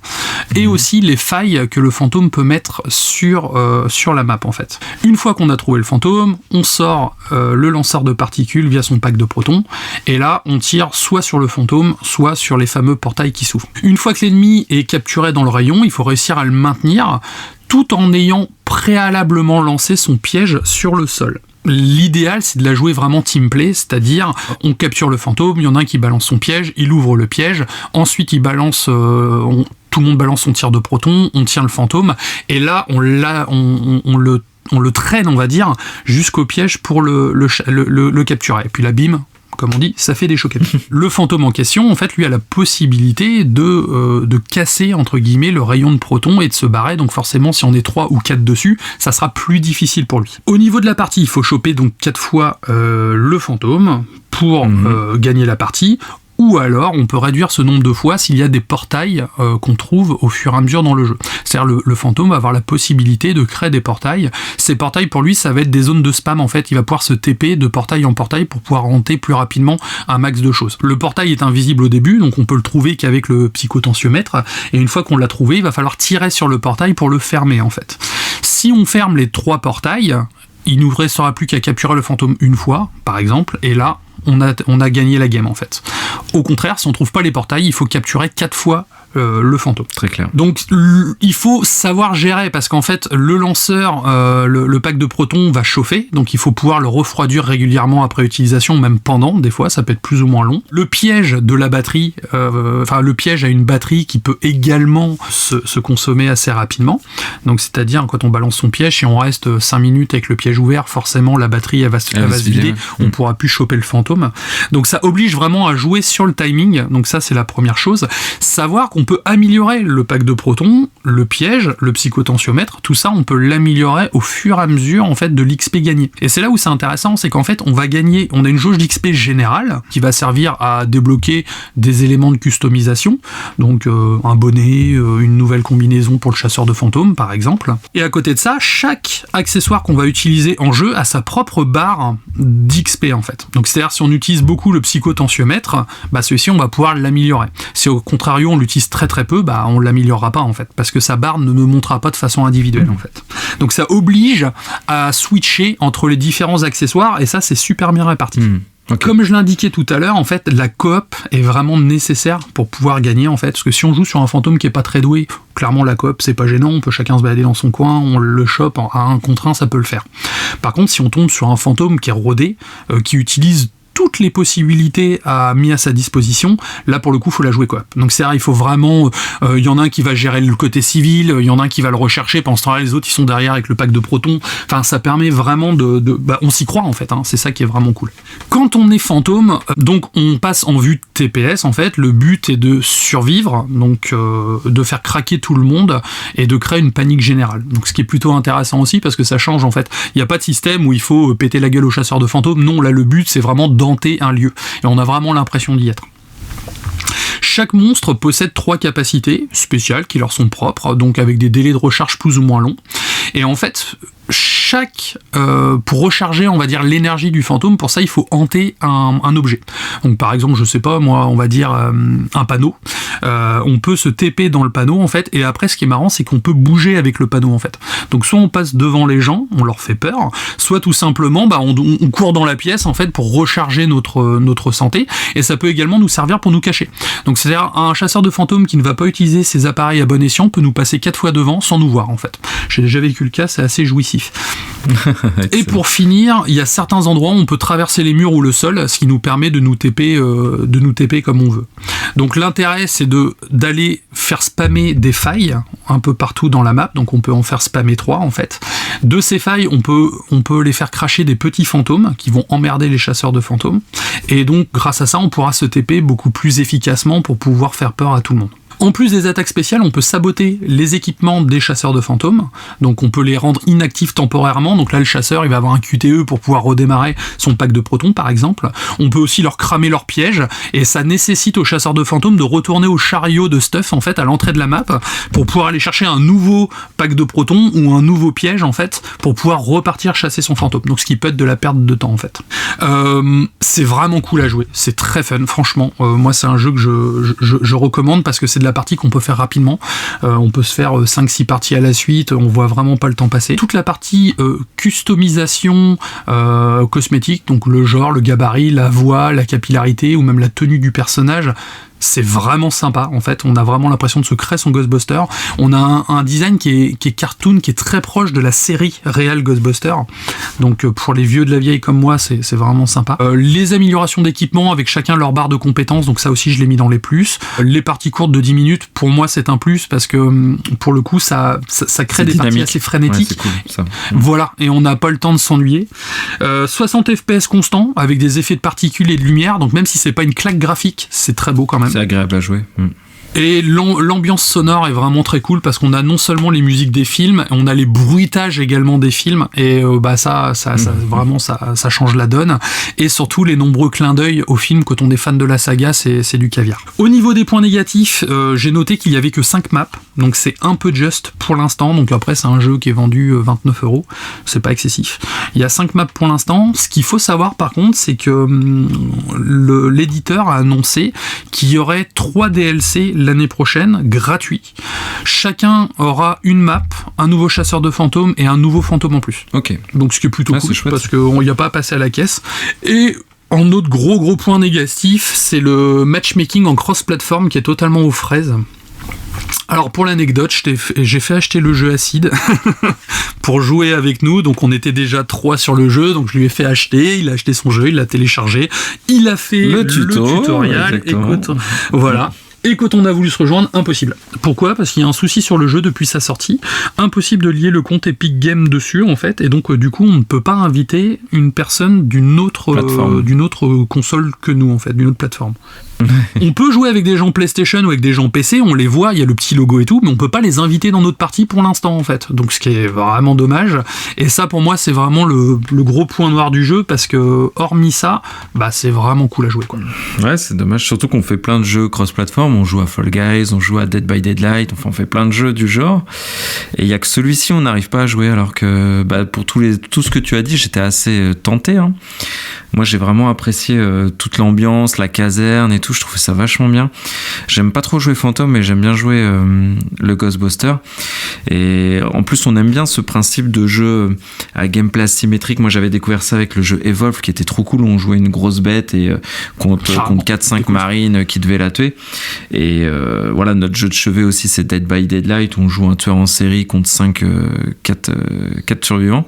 et aussi les failles que le fantôme peut mettre sur la map, en fait. Une fois qu'on a trouvé le fantôme, on sort le lanceur de particules via son pack de protons, et là, on tire soit sur le fantôme, soit sur les fameux portails qui s'ouvrent. Une fois que l'ennemi est capturé dans le rayon, il faut réussir à le maintenir, tout en ayant préalablement lancé son piège sur le sol. L'idéal, c'est de la jouer vraiment teamplay, c'est-à-dire on capture le fantôme, il y en a un qui balance son piège, il ouvre le piège, ensuite il balance... tout le monde balance son tir de proton, on tient le fantôme, et là on le traîne, on va dire, jusqu'au piège pour le capturer. Et puis là, bim, comme on dit, ça fait des chocs à pied. Le fantôme en question, en fait, lui a la possibilité de casser, entre guillemets, le rayon de protons et de se barrer. Donc forcément, si on est 3 ou 4 dessus, ça sera plus difficile pour lui. Au niveau de la partie, il faut choper donc 4 fois le fantôme pour gagner la partie. Ou alors, on peut réduire ce nombre de fois s'il y a des portails qu'on trouve au fur et à mesure dans le jeu. C'est-à-dire, le fantôme va avoir la possibilité de créer des portails. Ces portails, pour lui, ça va être des zones de spam, en fait. Il va pouvoir se TP de portail en portail pour pouvoir rentrer plus rapidement un max de choses. Le portail est invisible au début, donc on peut le trouver qu'avec le psychotentiomètre. Et une fois qu'on l'a trouvé, il va falloir tirer sur le portail pour le fermer, en fait. Si on ferme les 3 portails, il nous restera plus qu'à capturer le fantôme une fois, par exemple, et là, on a gagné la game, en fait. Au contraire, si on trouve pas les portails, il faut capturer 4 fois le fantôme.
Très clair.
Donc il faut savoir gérer, parce qu'en fait le lanceur, le pack de protons va chauffer, donc il faut pouvoir le refroidir régulièrement après utilisation, même pendant, des fois ça peut être plus ou moins long. Le piège de la batterie, le piège a une batterie qui peut également se consommer assez rapidement, donc c'est-à-dire quand on balance son piège, si on reste 5 minutes avec le piège ouvert, forcément la batterie elle va se vider, on pourra plus choper le fantôme. Donc ça oblige vraiment à jouer sur le timing, donc ça c'est la première chose. Savoir qu'on peut améliorer le pack de protons, le piège, le psychotentiomètre, tout ça on peut l'améliorer au fur et à mesure en fait de l'XP gagné. Et c'est là où c'est intéressant, c'est qu'en fait on va gagner, on a une jauge d'XP générale qui va servir à débloquer des éléments de customisation, donc un bonnet, une nouvelle combinaison pour le chasseur de fantômes par exemple. Et à côté de ça, chaque accessoire qu'on va utiliser en jeu a sa propre barre d'XP en fait. Donc c'est-à-dire si on utilise beaucoup le psychotentiomètre, celui-ci on va pouvoir l'améliorer. Si au contrario on l'utilise très peu, on l'améliorera pas en fait, parce que sa barre ne montera pas de façon individuelle en fait. Donc ça oblige à switcher entre les différents accessoires, et ça c'est super bien réparti. Okay. Comme je l'indiquais tout à l'heure, en fait, la coop est vraiment nécessaire pour pouvoir gagner, en fait, parce que si on joue sur un fantôme qui est pas très doué, clairement la coop c'est pas gênant, on peut chacun se balader dans son coin, on le chope à 1 contre 1, ça peut le faire. Par contre, si on tombe sur un fantôme qui est rodé, qui utilise toutes les possibilités mis à sa disposition, là pour le coup faut la jouer coop. Donc c'est-à-dire il faut vraiment, il y en a un qui va gérer le côté civil, il y en a un qui va le rechercher, pendant ce temps-là les autres ils sont derrière avec le pack de protons, enfin ça permet vraiment on s'y croit en fait, c'est ça qui est vraiment cool. Quand on est fantôme, donc on passe en vue de TPS en fait, le but est de survivre, donc de faire craquer tout le monde et de créer une panique générale. Donc ce qui est plutôt intéressant aussi parce que ça change en fait, il n'y a pas de système où il faut péter la gueule aux chasseurs de fantômes, non là le but c'est vraiment d'hanter un lieu, et on a vraiment l'impression d'y être. Chaque monstre possède 3 capacités spéciales qui leur sont propres, donc avec des délais de recharge plus ou moins longs, et en fait pour recharger on va dire l'énergie du fantôme, pour ça il faut hanter un objet. Donc par exemple je sais pas moi, on va dire un panneau, on peut se TP dans le panneau en fait, et après ce qui est marrant c'est qu'on peut bouger avec le panneau en fait. Donc soit on passe devant les gens, on leur fait peur, soit tout simplement on court dans la pièce en fait pour recharger notre santé, et ça peut également nous servir pour nous cacher. Donc c'est-à-dire un chasseur de fantômes qui ne va pas utiliser ses appareils à bon escient peut nous passer 4 fois devant sans nous voir en fait. J'ai déjà vécu le cas, c'est assez jouissif. Et pour finir, il y a certains endroits où on peut traverser les murs ou le sol, ce qui nous permet de nous TP comme on veut. Donc l'intérêt c'est d'aller faire spammer des failles un peu partout dans la map, donc on peut en faire spammer 3 en fait. De ces failles, on peut les faire cracher des petits fantômes qui vont emmerder les chasseurs de fantômes, et donc grâce à ça on pourra se TP beaucoup plus efficacement pour pouvoir faire peur à tout le monde. En plus des attaques spéciales, on peut saboter les équipements des chasseurs de fantômes, donc on peut les rendre inactifs temporairement, donc là le chasseur il va avoir un QTE pour pouvoir redémarrer son pack de protons par exemple. On peut aussi leur cramer leur piège, et ça nécessite aux chasseurs de fantômes de retourner au chariot de stuff en fait à l'entrée de la map pour pouvoir aller chercher un nouveau pack de protons ou un nouveau piège en fait pour pouvoir repartir chasser son fantôme, donc ce qui peut être de la perte de temps en fait. C'est vraiment cool à jouer, c'est très fun franchement, moi c'est un jeu que je recommande parce que c'est de la partie qu'on peut faire rapidement, on peut se faire 5-6 parties à la suite, on voit vraiment pas le temps passer. Toute la partie customisation cosmétique, donc le genre, le gabarit, la voix, la capillarité ou même la tenue du personnage, c'est vraiment sympa en fait, on a vraiment l'impression de se créer son Ghostbuster. On a un design qui est cartoon, qui est très proche de la série réelle Ghostbuster, donc pour les vieux de la vieille comme moi c'est vraiment sympa. Les améliorations d'équipement avec chacun leur barre de compétences, donc ça aussi je l'ai mis dans les plus. Les parties courtes de 10 minutes pour moi c'est un plus parce que pour le coup ça crée des parties assez frénétiques, ouais, c'est cool, ça. Voilà, et on n'a pas le temps de s'ennuyer. 60 FPS constant avec des effets de particules et de lumière, donc même si c'est pas une claque graphique c'est très beau quand même.
C'est agréable à jouer.
Et l'ambiance sonore est vraiment très cool parce qu'on a non seulement les musiques des films, on a les bruitages également des films, et ça vraiment ça change la donne, et surtout les nombreux clins d'œil aux films. Quand on est fan de la saga, c'est du caviar. Au niveau des points négatifs, j'ai noté qu'il y avait que 5 maps, donc c'est un peu juste pour l'instant, donc après c'est un jeu qui est vendu 29€, c'est pas excessif. Il y a 5 maps pour l'instant. Ce qu'il faut savoir par contre, c'est que l'éditeur a annoncé qu'il y aurait 3 DLC l'année prochaine, gratuits. Chacun aura une map, un nouveau chasseur de fantômes et un nouveau fantôme en plus.
Ok.
Donc ce qui est plutôt cool, parce qu'il n'y a pas à passer à la caisse. Et En autre gros point négatif, c'est le matchmaking en cross-platform qui est totalement aux fraises. Alors pour l'anecdote, j'ai fait acheter le jeu Acid pour jouer avec nous, donc on était déjà 3 sur le jeu, donc je lui ai fait acheter, il a acheté son jeu, il l'a téléchargé, il a fait le tutoriel, voilà. Et quand on a voulu se rejoindre, impossible. Pourquoi ? Parce qu'il y a un souci sur le jeu depuis sa sortie. Impossible de lier le compte Epic Games dessus, en fait. Et donc, du coup, on ne peut pas inviter une personne d'une autre console que nous, en fait, d'une autre plateforme. On peut jouer avec des gens PlayStation ou avec des gens PC, on les voit, il y a le petit logo et tout, mais on peut pas les inviter dans notre partie pour l'instant, en fait. Donc, ce qui est vraiment dommage. Et ça, pour moi, c'est vraiment le gros point noir du jeu, parce que, hormis ça, bah, c'est vraiment cool à jouer, quoi.
Ouais, c'est dommage. Surtout qu'on fait plein de jeux cross-platform. On joue à Fall Guys, on joue à Dead by Daylight, enfin, on fait plein de jeux du genre. Et il y a que celui-ci, on n'arrive pas à jouer, alors que, bah, pour tout ce que tu as dit, j'étais assez tenté, hein. Moi, j'ai vraiment apprécié toute l'ambiance, la caserne et tout. Je trouvais ça vachement bien. J'aime pas trop jouer Phantom, mais j'aime bien jouer le Ghostbuster. Et en plus, on aime bien ce principe de jeu à gameplay asymétrique. Moi, j'avais découvert ça avec le jeu Evolve, qui était trop cool, où on jouait une grosse bête et contre 4-5 marines qui devaient la tuer. Et voilà, notre jeu de chevet aussi, c'est Dead by Daylight, où on joue un tueur en série contre 4 survivants.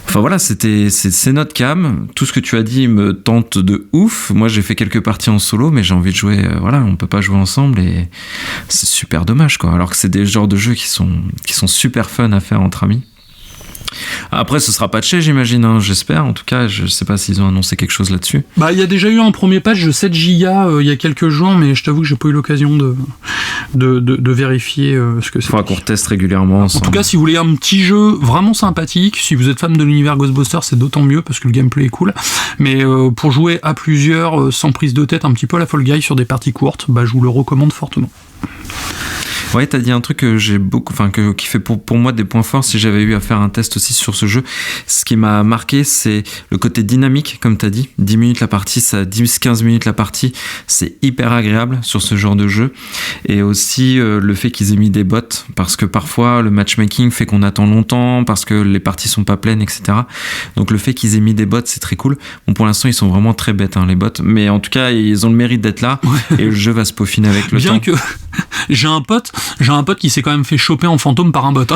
Enfin voilà, c'est notre cam. Tout ce que tu as dit me tente de ouf. Moi, j'ai fait quelques parties en solo, mais j'ai envie de jouer. Voilà, on peut pas jouer ensemble et c'est super dommage, quoi. Alors que c'est des genres de jeux qui sont super fun à faire entre amis. Après, ce sera patché, j'imagine, hein, j'espère. En tout cas, je sais pas s'ils ont annoncé quelque chose là-dessus.
Bah, il y a déjà eu un premier patch de 7 gigas il y a quelques jours, mais je t'avoue que j'ai pas eu l'occasion de vérifier ce que c'est.
Faudra qu'on reteste régulièrement ensemble.
En tout cas, si vous voulez un petit jeu vraiment sympathique, si vous êtes fan de l'univers Ghostbusters, c'est d'autant mieux parce que le gameplay est cool. Mais pour jouer à plusieurs, sans prise de tête, un petit peu à la Fall Guy sur des parties courtes, bah, je vous le recommande fortement.
Ouais, t'as dit un truc que j'ai beaucoup, qui fait pour moi des points forts si j'avais eu à faire un test aussi sur ce jeu. Ce qui m'a marqué, c'est le côté dynamique, comme t'as dit. 10 minutes la partie, ça 10-15 minutes la partie, c'est hyper agréable sur ce genre de jeu. Et aussi le fait qu'ils aient mis des bots, parce que parfois le matchmaking fait qu'on attend longtemps, parce que les parties sont pas pleines, etc. Donc le fait qu'ils aient mis des bots, c'est très cool. Bon, pour l'instant, ils sont vraiment très bêtes, hein, les bots. Mais en tout cas, ils ont le mérite d'être là. Ouais. Et le jeu va se peaufiner avec le temps.
Bien que j'ai un pote qui s'est quand même fait choper en fantôme par un bot.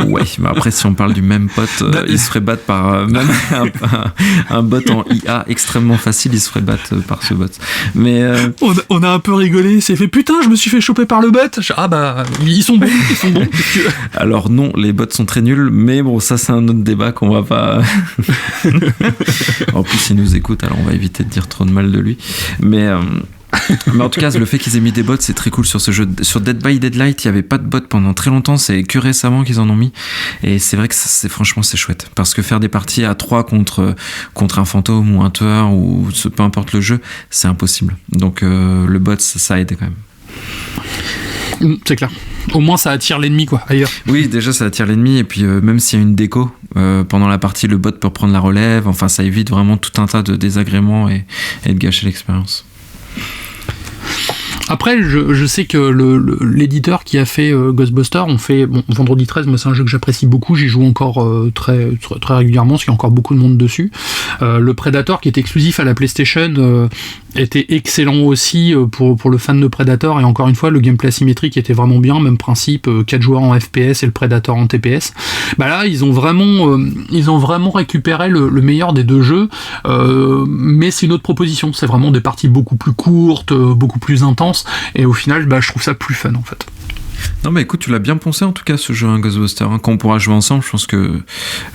Ouais, mais après, si on parle du même pote, il se ferait battre par même un bot en IA extrêmement facile, il se ferait battre par ce bot. Mais
on a un peu rigolé, il s'est fait putain, je me suis fait choper par le bot. Ah bah, ils sont bons.
Alors non, les bots sont très nuls, mais bon, ça c'est un autre débat qu'on va pas. En plus, il nous écoute, alors on va éviter de dire trop de mal de lui. Mais en tout cas, le fait qu'ils aient mis des bots, c'est très cool sur ce jeu. Sur Dead by Daylight, il n'y avait pas de bots pendant très longtemps, c'est que récemment qu'ils en ont mis. Et c'est vrai que franchement, c'est chouette. Parce que faire des parties à 3 contre un fantôme ou un tueur, ou peu importe le jeu, c'est impossible. Donc le bot, ça a aidé quand même.
C'est clair. Au moins, ça attire l'ennemi, quoi, ailleurs.
Oui, déjà, ça attire l'ennemi. Et puis, même s'il y a une déco, pendant la partie, le bot peut prendre la relève. Enfin, ça évite vraiment tout un tas de désagréments et de gâcher l'expérience.
Après, je sais que l'éditeur qui a fait Ghostbusters, Vendredi 13, moi c'est un jeu que j'apprécie beaucoup, j'y joue encore très, très, très régulièrement, parce qu'il y a encore beaucoup de monde dessus. Le Predator, qui est exclusif à la PlayStation, était excellent aussi pour le fan de Predator, et encore une fois, le gameplay asymétrique était vraiment bien, même principe, 4 joueurs en FPS et le Predator en TPS. Bah là, ils ont vraiment récupéré le meilleur des deux jeux, mais c'est une autre proposition, c'est vraiment des parties beaucoup plus courtes, beaucoup plus intenses, et au final, bah, je trouve ça plus fun en fait.
Non mais écoute, tu l'as bien pensé en tout cas ce jeu, un Ghostbuster, hein. Quand on pourra jouer ensemble, je pense que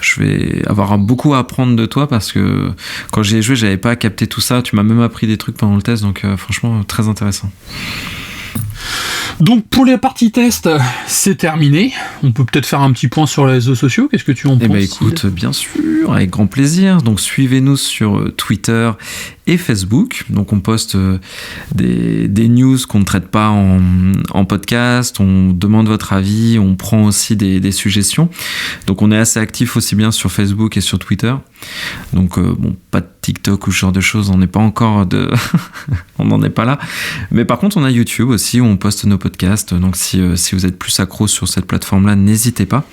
je vais avoir beaucoup à apprendre de toi, parce que quand j'y ai joué, j'avais pas capté tout ça, tu m'as même appris des trucs pendant le test, donc franchement très intéressant.
Donc pour les parties test, c'est terminé. On peut peut-être faire un petit point sur les réseaux sociaux. Qu'est-ce que tu en penses ?
Eh ben écoute, bien sûr, avec grand plaisir. Donc suivez-nous sur Twitter et Facebook. Donc on poste des news qu'on ne traite pas en podcast. On demande votre avis. On prend aussi des suggestions. Donc on est assez actif aussi bien sur Facebook et sur Twitter. Donc bon, pas de TikTok ou ce genre de choses, on n'est pas encore on n'en est pas là. Mais par contre, on a YouTube aussi où on poste nos podcasts. Donc si vous êtes plus accro sur cette plateforme-là, n'hésitez pas.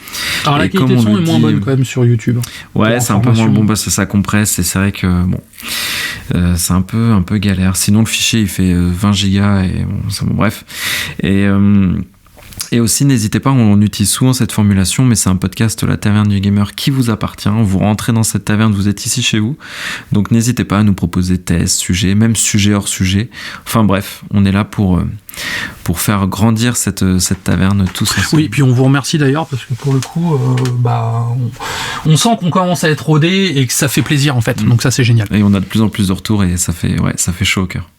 Alors la qualité de son est moins bonne quand même sur YouTube.
Ouais, c'est un peu moins bon parce que ça compresse et c'est vrai que bon, c'est un peu galère. Sinon le fichier il fait 20 gigas et bon, bref. Et aussi, n'hésitez pas, on utilise souvent cette formulation, mais c'est un podcast La Taverne du Gamer qui vous appartient. Vous rentrez dans cette taverne, vous êtes ici chez vous. Donc n'hésitez pas à nous proposer tests, sujets, même sujets hors sujet. Enfin bref, on est là pour faire grandir cette taverne tous ensemble.
Oui, puis on vous remercie d'ailleurs parce que pour le coup, on sent qu'on commence à être rodé et que ça fait plaisir en fait. Donc ça c'est génial.
Et on a de plus en plus de retours et ça fait chaud au cœur.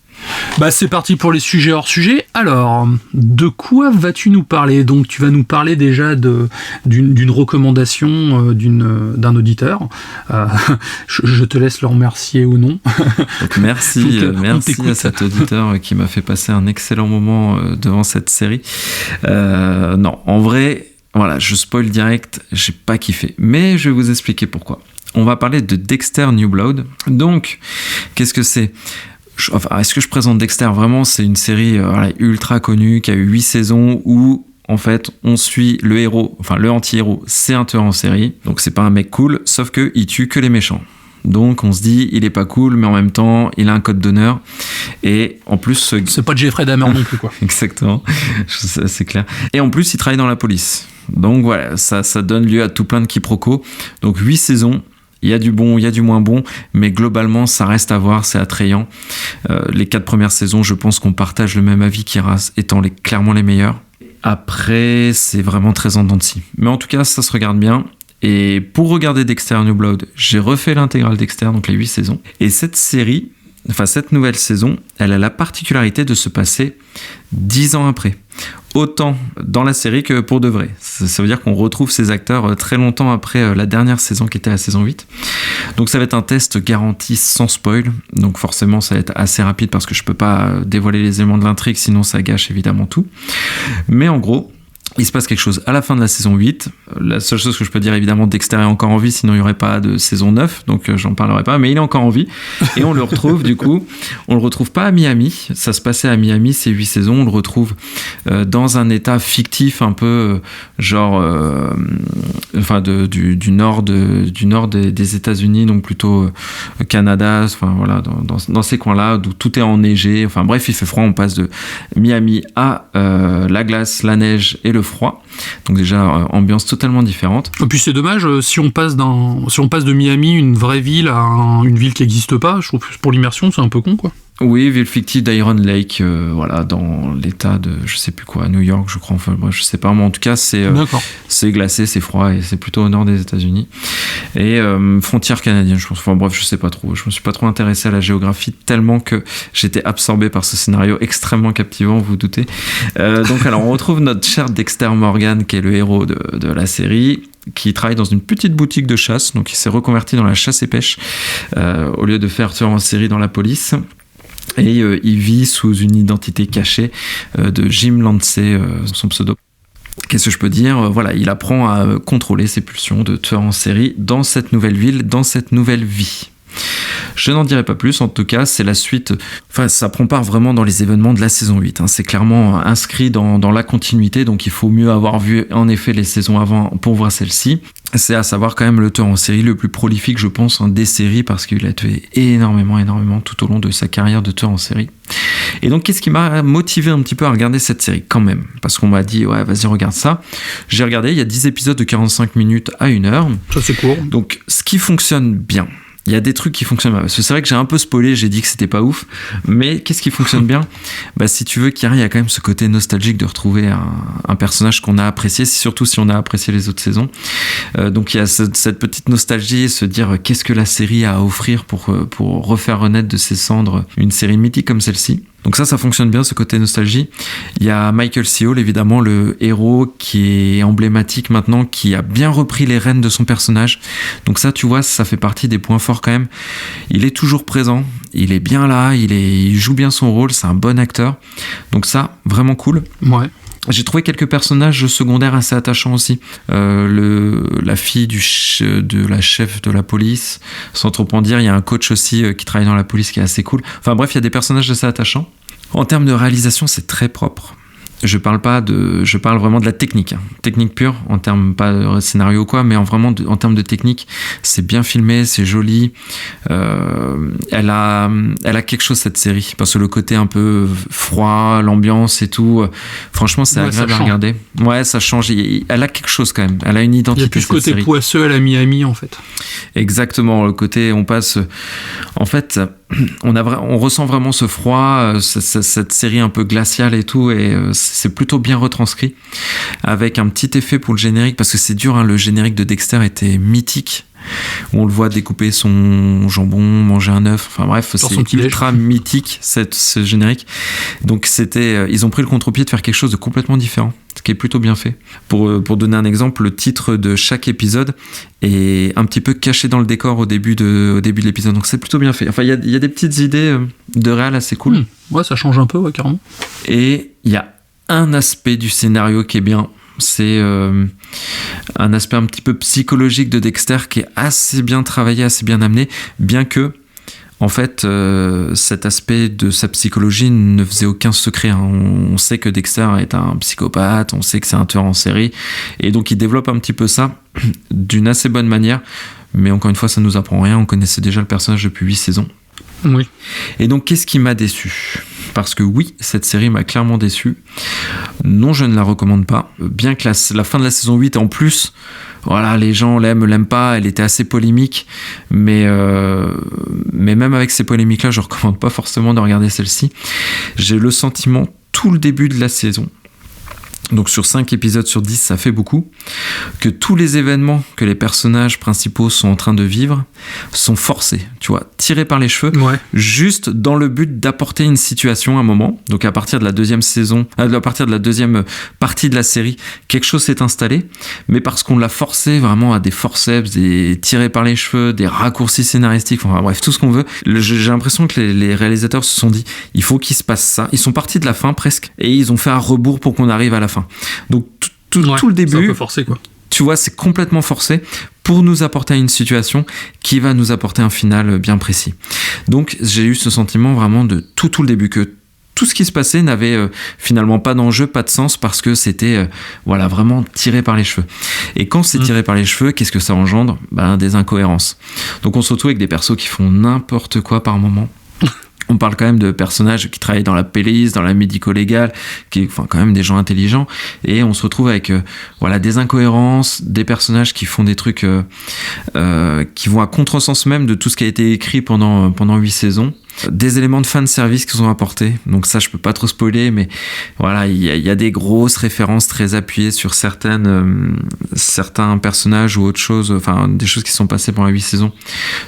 C'est parti pour les sujets hors sujet. Alors, de quoi vas-tu nous parler ? Donc, tu vas nous parler déjà d'une recommandation d'un auditeur. Je te laisse le remercier ou non.
Donc, merci à cet auditeur qui m'a fait passer un excellent moment devant cette série. Non, en vrai, voilà, je spoil direct, j'ai pas kiffé. Mais je vais vous expliquer pourquoi. On va parler de Dexter New Blood. Donc, qu'est-ce que c'est ? Est-ce que je présente Dexter ? Vraiment, c'est une série ultra connue qui a eu 8 saisons où en fait on suit le héros, enfin le anti-héros, c'est un tueur en série, donc c'est pas un mec cool, sauf que il tue que les méchants. Donc on se dit il est pas cool, mais en même temps il a un code d'honneur et en plus
c'est pas Jeffrey Dahmer non plus quoi.
Exactement, c'est clair. Et en plus il travaille dans la police. Donc voilà, ça donne lieu à tout plein de quiproquos. Donc 8 saisons. Il y a du bon, il y a du moins bon, mais globalement, ça reste à voir, c'est attrayant. Les 4 premières saisons, je pense qu'on partage le même avis, Kira étant clairement les meilleures. Après, c'est vraiment très en dents de scie. Mais en tout cas, ça se regarde bien. Et pour regarder Dexter New Blood, j'ai refait l'intégrale Dexter, donc les 8 saisons. Et cette nouvelle saison, elle a la particularité de se passer 10 ans après. Autant dans la série que pour de vrai. Ça veut dire qu'on retrouve ces acteurs très longtemps après la dernière saison qui était la saison 8. Donc ça va être un test garanti sans spoil. Donc forcément ça va être assez rapide parce que je peux pas dévoiler les éléments de l'intrigue, sinon ça gâche évidemment tout. Mais en gros, il se passe quelque chose à la fin de la saison 8. La seule chose que je peux dire, évidemment, Dexter est encore en vie, sinon il n'y aurait pas de saison 9, donc j'en parlerai pas, mais il est encore en vie. Et on le retrouve, du coup, on le retrouve pas à Miami. Ça se passait à Miami, ces 8 saisons. On le retrouve dans un état fictif, un peu du nord des États-Unis, donc plutôt Canada, enfin voilà, dans ces coins-là, où tout est enneigé. Enfin bref, il fait froid. On passe de Miami à la glace, la neige et le froid, donc déjà ambiance totalement différente.
Et puis c'est dommage si on passe de Miami, une vraie ville, à une ville qui n'existe pas. Je trouve que pour l'immersion c'est un peu con quoi.
Oui, ville fictive d'Iron Lake, dans l'état de je sais plus quoi, New York je crois, enfin bref, je sais pas, mais en tout cas c'est glacé, c'est froid et c'est plutôt au nord des États-Unis et frontière canadienne je pense, enfin bref je sais pas trop, je me suis pas trop intéressé à la géographie tellement que j'étais absorbé par ce scénario extrêmement captivant, vous vous doutez. Donc alors on retrouve notre cher Dexter Morgan qui est le héros de la série, qui travaille dans une petite boutique de chasse, donc il s'est reconverti dans la chasse et pêche au lieu de faire tueur en série dans la police. Et il vit sous une identité cachée de Jim Lancey, son pseudo. Qu'est-ce que je peux dire ? Voilà, il apprend à contrôler ses pulsions de tueur en série dans cette nouvelle ville, dans cette nouvelle vie. Je n'en dirai pas plus, en tout cas c'est la suite, enfin ça prend part vraiment dans les événements de la saison 8, c'est clairement inscrit dans la continuité, donc il faut mieux avoir vu en effet les saisons avant pour voir celle-ci. C'est à savoir quand même le tueur en série le plus prolifique je pense des séries, parce qu'il a tué énormément tout au long de sa carrière de tueur en série. Et donc qu'est-ce qui m'a motivé un petit peu à regarder cette série quand même, parce qu'on m'a dit ouais vas-y regarde ça. J'ai regardé, il y a 10 épisodes de 45 minutes à 1 heure.
Ça c'est court.
Donc ce qui fonctionne bien, il y a des trucs qui fonctionnent bien. Parce que c'est vrai que j'ai un peu spoilé, j'ai dit que c'était pas ouf. Mais qu'est-ce qui fonctionne bien ? Si tu veux, Kira, il y a quand même ce côté nostalgique de retrouver un personnage qu'on a apprécié, surtout si on a apprécié les autres saisons. Donc il y a cette petite nostalgie, se dire qu'est-ce que la série a à offrir pour refaire renaître de ses cendres une série mythique comme celle-ci. Donc ça fonctionne bien, ce côté nostalgie. Il y a Michael C. Hall, évidemment, le héros qui est emblématique maintenant, qui a bien repris les rênes de son personnage. Donc ça, tu vois, ça fait partie des points forts quand même. Il est toujours présent, il est bien là, il joue bien son rôle, c'est un bon acteur. Donc ça, vraiment cool.
Ouais.
J'ai trouvé quelques personnages secondaires assez attachants aussi. La fille de la chef de la police, sans trop en dire, il y a un coach aussi qui travaille dans la police qui est assez cool. Enfin bref, il y a des personnages assez attachants. En termes de réalisation, c'est très propre. Je parle vraiment de la technique, hein. Technique pure, en termes pas de scénario ou quoi, mais en termes de technique, c'est bien filmé, c'est joli. Elle a quelque chose cette série, parce que le côté un peu froid, l'ambiance et tout, franchement c'est agréable à regarder. Ouais, ça change. Elle a quelque chose quand même. Elle a une identité.
Il y a plus ce côté poisseux à la Miami en fait.
Exactement, le côté on passe. En fait, on ressent vraiment ce froid, cette série un peu glaciale et tout, et c'est plutôt bien retranscrit, avec un petit effet pour le générique, parce que c'est dur, hein, le générique de Dexter était mythique, où on le voit découper son jambon, manger un œuf, enfin bref, c'est ultra mythique ce générique. Donc ils ont pris le contre-pied de faire quelque chose de complètement différent, ce qui est plutôt bien fait. Pour donner un exemple, le titre de chaque épisode est un petit peu caché dans le décor au début de l'épisode, donc c'est plutôt bien fait. Enfin, il y a des petites idées de réal assez cool.
Ouais, ça change un peu, ouais, carrément.
Et il y a un aspect du scénario qui est bien, c'est un aspect un petit peu psychologique de Dexter qui est assez bien travaillé, assez bien amené, bien que en fait cet aspect de sa psychologie ne faisait aucun secret, hein. On sait que Dexter est un psychopathe, on sait que c'est un tueur en série, et donc il développe un petit peu ça d'une assez bonne manière, mais encore une fois ça nous apprend rien, on connaissait déjà le personnage depuis 8 saisons.
Oui.
Et donc qu'est-ce qui m'a déçu ? Parce que oui, cette série m'a clairement déçu. Non, je ne la recommande pas. Bien que la fin de la saison 8, en plus, voilà, les gens l'aiment pas, elle était assez polémique, mais même avec ces polémiques-là, je ne recommande pas forcément de regarder celle-ci. J'ai le sentiment, tout le début de la saison, donc sur 5 épisodes sur 10, ça fait beaucoup, que tous les événements que les personnages principaux sont en train de vivre sont forcés, tu vois, tirés par les cheveux,
ouais.
Juste dans le but d'apporter une situation à un moment. Donc à partir de la deuxième partie de la série, quelque chose s'est installé, mais parce qu'on l'a forcé vraiment à des forceps, des tirés par les cheveux, des raccourcis scénaristiques, enfin bref, tout ce qu'on veut. J'ai l'impression que les réalisateurs se sont dit, il faut qu'il se passe ça. Ils sont partis de la fin presque, et ils ont fait un rebours pour qu'on arrive à la fin. Donc tout le début,
c'est un peu forcé, quoi.
Tu vois, c'est complètement forcé pour nous apporter une situation qui va nous apporter un final bien précis. Donc j'ai eu ce sentiment vraiment de tout le début, que tout ce qui se passait n'avait finalement pas d'enjeu, pas de sens, parce que c'était vraiment tiré par les cheveux. Et quand c'est tiré par les cheveux, qu'est-ce que ça engendre ? Des incohérences. Donc on se retrouve avec des persos qui font n'importe quoi par moment. On parle quand même de personnages qui travaillent dans la police, dans la médico-légale, quand même des gens intelligents, et on se retrouve avec des incohérences, des personnages qui font des trucs qui vont à contresens même de tout ce qui a été écrit pendant 8 saisons. Des éléments de fanservice qui sont apportés, donc ça je peux pas trop spoiler, mais voilà, il y a des grosses références très appuyées sur certains personnages ou autre chose, enfin des choses qui sont passées pendant 8 saisons,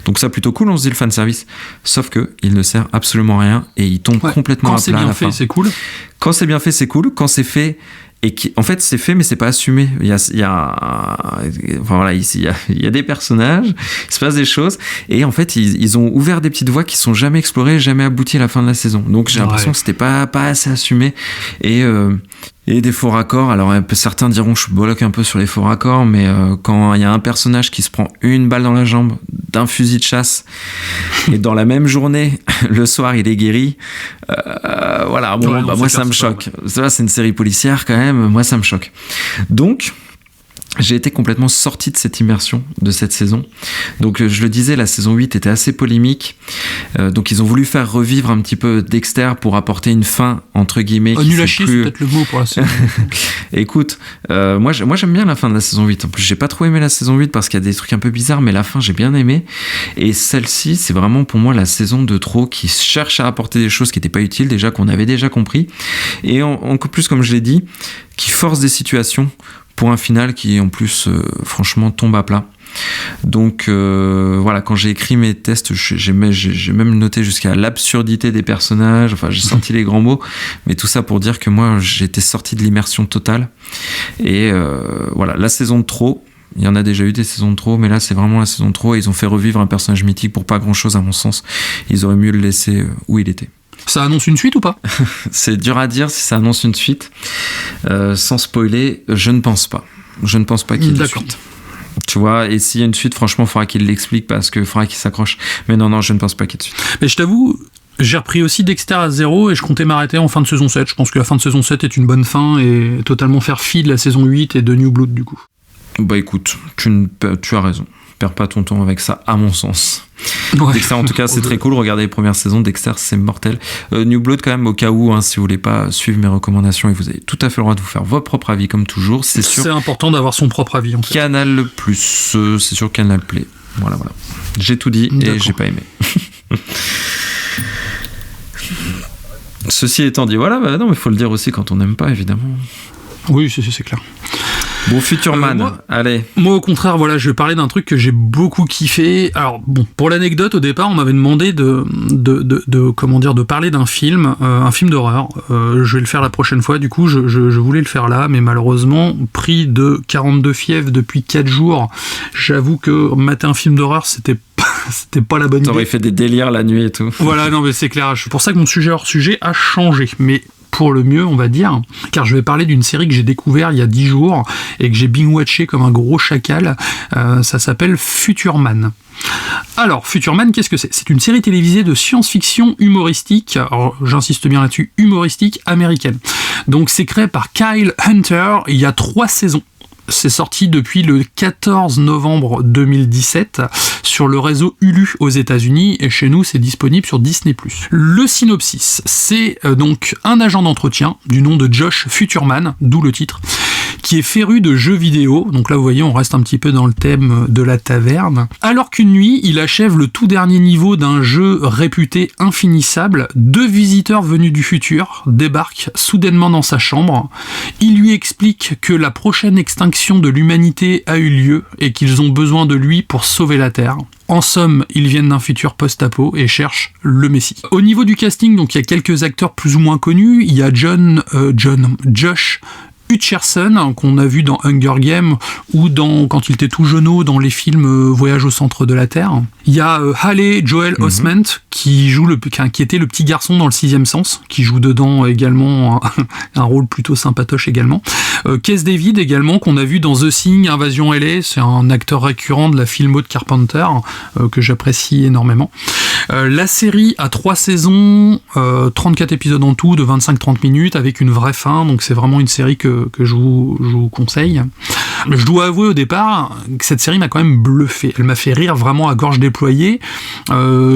donc ça plutôt cool, on se dit le fanservice, sauf que il ne sert absolument à rien et il tombe complètement à plat à la fin.
Quand c'est bien fait, c'est cool.
Quand c'est bien fait, c'est cool. Quand c'est fait et en fait c'est fait mais c'est pas assumé, il y a des personnages, il se passe des choses, et en fait ils ont ouvert des petites voies qui sont jamais explorées, jamais abouties à la fin de la saison, donc j'ai l'impression que c'était pas assez assumé, et des faux raccords. Alors certains diront que je bloque un peu sur les faux raccords, mais quand il y a un personnage qui se prend une balle dans la jambe d'un fusil de chasse et dans la même journée le soir il est guéri, moi ça me choque. Ça, c'est une série policière quand même, moi ça me choque. Donc j'ai été complètement sorti de cette immersion de cette saison. Donc je le disais, la saison 8 était assez polémique. Donc ils ont voulu faire revivre un petit peu Dexter pour apporter une fin, entre guillemets.
Nul à chier, c'est peut-être le mot pour la saison.
Écoute, moi j'aime bien la fin de la saison 8. En plus, j'ai pas trop aimé la saison 8 parce qu'il y a des trucs un peu bizarres, mais la fin j'ai bien aimé. Et celle-ci, c'est vraiment pour moi la saison de trop qui cherche à apporter des choses qui n'étaient pas utiles, déjà qu'on avait déjà compris. Et encore plus, comme je l'ai dit, qui force des situations pour un final qui en plus franchement tombe à plat. Donc quand j'ai écrit mes tests, j'ai même noté jusqu'à l'absurdité des personnages, enfin j'ai sorti les grands mots, mais tout ça pour dire que moi j'étais sorti de l'immersion totale. Et la saison de trop, il y en a déjà eu des saisons de trop, mais là c'est vraiment la saison de trop, et ils ont fait revivre un personnage mythique pour pas grand chose à mon sens. Ils auraient mieux le laisser où il était.
Ça annonce une suite ou pas ?
C'est dur à dire si ça annonce une suite. Sans spoiler, je ne pense pas. Je ne pense pas qu'il y ait de suite. Tu vois, et s'il y a une suite, franchement, il faudra qu'il l'explique parce qu'il faudra qu'il s'accroche. Mais non, je ne pense pas qu'il y ait de suite.
Mais je t'avoue, j'ai repris aussi Dexter à 0 et je comptais m'arrêter en fin de saison 7. Je pense que la fin de saison 7 est une bonne fin et totalement faire fi de la saison 8 et de New Blood du coup.
Bah écoute, tu as raison. Perds pas ton temps avec ça, à mon sens.
Ouais.
Dexter, en tout cas, c'est très cool. Regardez les premières saisons. Dexter, c'est mortel. New Blood, quand même, au cas où, si vous voulez pas suivre mes recommandations, et vous avez tout à fait le droit de vous faire votre propre avis, comme toujours. C'est
important d'avoir son propre avis, en fait.
Canal+, c'est sur Canal Play. Voilà. J'ai tout dit et j'ai pas aimé. Ceci étant dit, voilà, non, mais il faut le dire aussi quand on n'aime pas, évidemment.
Oui, c'est clair.
Bon, Futurman, allez.
Moi, au contraire, voilà, je vais parler d'un truc que j'ai beaucoup kiffé. Alors, bon, pour l'anecdote, au départ, on m'avait demandé de parler d'un film, un film d'horreur. Je vais le faire la prochaine fois, du coup, je voulais le faire là, mais malheureusement, pris de 42 fièvres depuis 4 jours, j'avoue que mater un film d'horreur, c'était pas la bonne idée.
T'aurais fait des délires la nuit et tout.
Voilà, non, mais c'est clair. C'est pour ça que mon sujet hors sujet a changé. Mais pour le mieux, on va dire, car je vais parler d'une série que j'ai découvert il y a 10 jours et que j'ai binge-watché comme un gros chacal. Ça s'appelle Futurman. Alors, Futurman, qu'est-ce que c'est ? C'est une série télévisée de science-fiction humoristique, alors j'insiste bien là-dessus, humoristique américaine. Donc c'est créé par Kyle Hunter, il y a 3 saisons. C'est sorti depuis le 14 novembre 2017 sur le réseau Hulu aux États-Unis et chez nous c'est disponible sur Disney+. Le synopsis, c'est donc un agent d'entretien du nom de Josh Futurman, d'où le titre, qui est féru de jeux vidéo. Donc là vous voyez on reste un petit peu dans le thème de la taverne. Alors qu'une nuit il achève le tout dernier niveau d'un jeu réputé infinissable, 2 visiteurs venus du futur débarquent soudainement dans sa chambre. Il lui explique que la prochaine extinction de l'humanité a eu lieu et qu'ils ont besoin de lui pour sauver la Terre. En somme, ils viennent d'un futur post-apo et cherchent le Messie. Au niveau du casting, donc il y a quelques acteurs plus ou moins connus. Il y a Josh Hutcherson, qu'on a vu dans Hunger Games ou quand il était tout jeuneau dans les films Voyage au centre de la Terre. Il y a Haley Joel Osment qui était le petit garçon dans le 6e sens, qui joue dedans également un rôle plutôt sympatoche également. Keith David également, qu'on a vu dans The Thing, Invasion LA, c'est un acteur récurrent de la filmo de Carpenter, que j'apprécie énormément. La série a 3 saisons, 34 épisodes en tout, de 25-30 minutes, avec une vraie fin, donc c'est vraiment une série que je vous conseille. Je dois avouer au départ que cette série m'a quand même bluffé. Elle m'a fait rire vraiment à gorge déployée.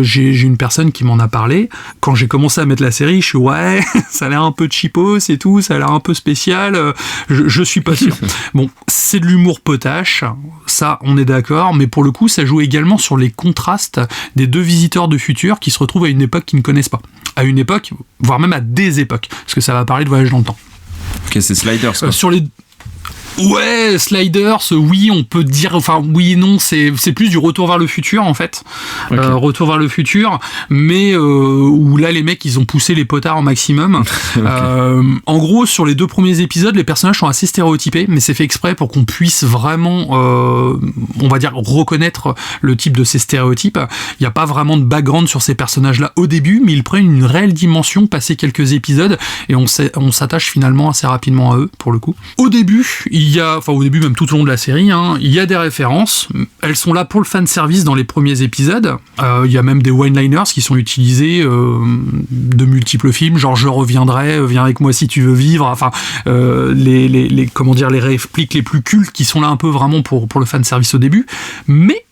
J'ai une personne qui m'en a parlé. Quand j'ai commencé à mettre la série, je suis ouais, ça a l'air un peu cheapos et tout, ça a l'air un peu spécial. Je suis pas sûr. Bon, c'est de l'humour potache, ça on est d'accord, mais pour le coup ça joue également sur les contrastes des 2 visiteurs de futur qui se retrouvent à une époque qu'ils ne connaissent pas. À une époque, voire même à des époques, parce que ça va parler de voyage dans le temps.
Ok, c'est Sliders quoi.
Ouais, Sliders, oui, on peut dire, enfin oui et non, c'est plus du retour vers le futur en fait, okay. Retour vers le futur, mais où là les mecs ils ont poussé les potards au maximum. Okay. En gros, sur les 2 premiers épisodes, les personnages sont assez stéréotypés, mais c'est fait exprès pour qu'on puisse vraiment, on va dire, reconnaître le type de ces stéréotypes. Il n'y a pas vraiment de background sur ces personnages-là au début, mais ils prennent une réelle dimension passé quelques épisodes et on s'attache finalement assez rapidement à eux pour le coup. Au début, au début même tout au long de la série, il y a des références, elles sont là pour le fanservice dans les premiers épisodes, il y a même des one-liners qui sont utilisés de multiples films, genre je reviendrai, viens avec moi si tu veux vivre, enfin les répliques les plus cultes qui sont là un peu vraiment pour le fanservice au début, mais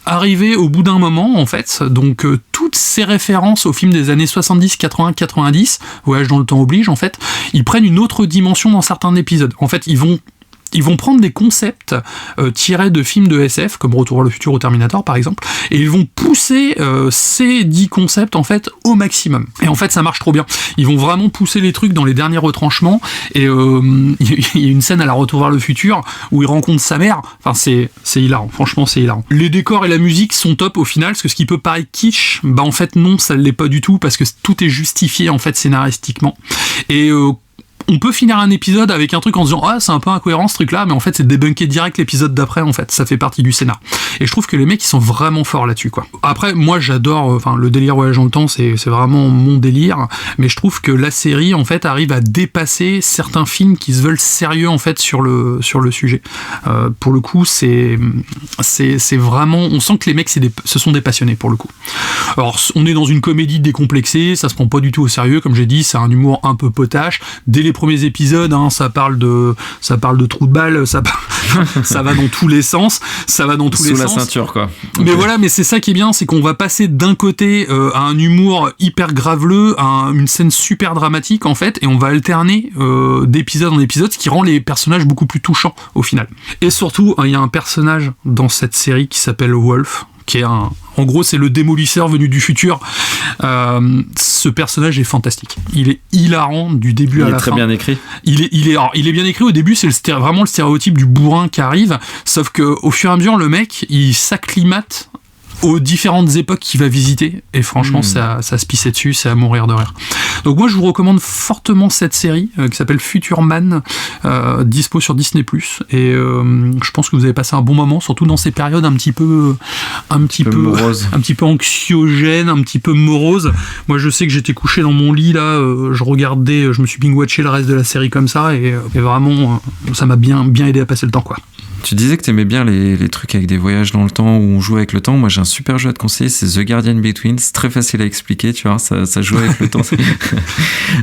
arrivé au bout d'un moment, en fait, donc toutes ces références aux films des années 70, 80, 90, Voyage dans le temps oblige, en fait, ils prennent une autre dimension dans certains épisodes. En fait, ils vont prendre des concepts tirés de films de SF, comme Retour vers le futur ou Terminator par exemple, et ils vont pousser ces 10 concepts en fait au maximum. Et en fait ça marche trop bien. Ils vont vraiment pousser les trucs dans les derniers retranchements, et il y a une scène à la Retour vers le futur où il rencontre sa mère, enfin c'est hilarant, franchement c'est hilarant. Les décors et la musique sont top au final, parce que ce qui peut paraître kitsch, bah en fait non, ça l'est pas du tout, parce que tout est justifié en fait scénaristiquement. Et on peut finir un épisode avec un truc en se disant ah c'est un peu incohérent ce truc là, mais en fait c'est débunker direct l'épisode d'après, en fait ça fait partie du scénar. Et je trouve que les mecs ils sont vraiment forts là-dessus, quoi. Après moi j'adore, le délire voyage dans le temps, c'est vraiment mon délire, mais je trouve que la série en fait arrive à dépasser certains films qui se veulent sérieux en fait sur le sujet. Pour le coup c'est vraiment, on sent que les mecs ce sont des passionnés pour le coup. Alors on est dans une comédie décomplexée, ça se prend pas du tout au sérieux, comme j'ai dit, c'est un humour un peu potache. Dès les premiers épisodes, ça parle de trous de balle, ça va dans tous les sens, ça va dans tous les sens.
Sous la ceinture, quoi.
Mais voilà, mais c'est ça qui est bien, c'est qu'on va passer d'un côté à un humour hyper graveleux, à une scène super dramatique en fait, et on va alterner d'épisode en épisode, ce qui rend les personnages beaucoup plus touchants au final. Et surtout, il y a un personnage dans cette série qui s'appelle Wolf, qui est en gros c'est le démolisseur venu du futur. Ce personnage est fantastique, il est hilarant du début à la fin.
Il est très bien écrit.
Il est bien écrit. Au début c'est vraiment le stéréotype du bourrin qui arrive, sauf que au fur et à mesure le mec il s'acclimate aux différentes époques qu'il va visiter, et franchement ça se pissait dessus, c'est à mourir de rire. Donc moi je vous recommande fortement cette série qui s'appelle Future Man, dispo sur Disney+, et je pense que vous avez passé un bon moment, surtout dans ces périodes un petit peu
morose,
un petit peu anxiogène, un petit peu morose. Moi je sais que j'étais couché dans mon lit là, je me suis binge-watché le reste de la série comme ça, et vraiment ça m'a bien aidé à passer le temps, quoi.
Tu disais que t'aimais bien les trucs avec des voyages dans le temps, où on joue avec le temps. Moi, j'ai un super jeu à te conseiller, c'est The Guardian Between. C'est très facile à expliquer, tu vois, ça joue avec le temps.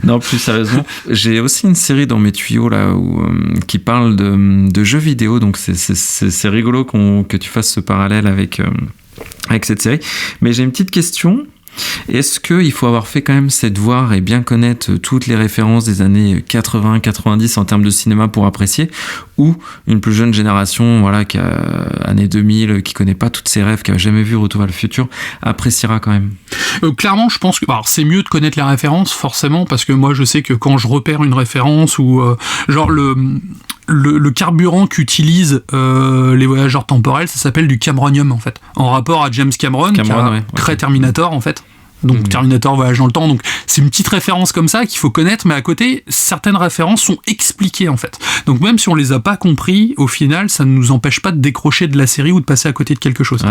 Non, plus sérieusement, j'ai aussi une série dans mes tuyaux là qui parle de jeux vidéo, donc c'est rigolo que tu fasses ce parallèle avec cette série. Mais j'ai une petite question. Est-ce qu'il faut avoir fait quand même ses devoirs et bien connaître toutes les références des années 80-90 en termes de cinéma pour apprécier, ou une plus jeune génération, voilà, qui a années 2000, qui connaît pas toutes ses rêves, qui a jamais vu Retour vers le futur, appréciera quand même?
Clairement, je pense que c'est mieux de connaître les références, forcément, parce que moi je sais que quand je repère une référence ou genre le carburant qu'utilisent les voyageurs temporels, ça s'appelle du Cameronium en fait, en rapport à James Cameron qui a créé Terminator en fait. Donc Terminator voyage dans le temps, donc c'est une petite référence comme ça qu'il faut connaître, mais à côté certaines références sont expliquées en fait, donc même si on les a pas compris, au final ça ne nous empêche pas de décrocher de la série ou de passer à côté de quelque chose.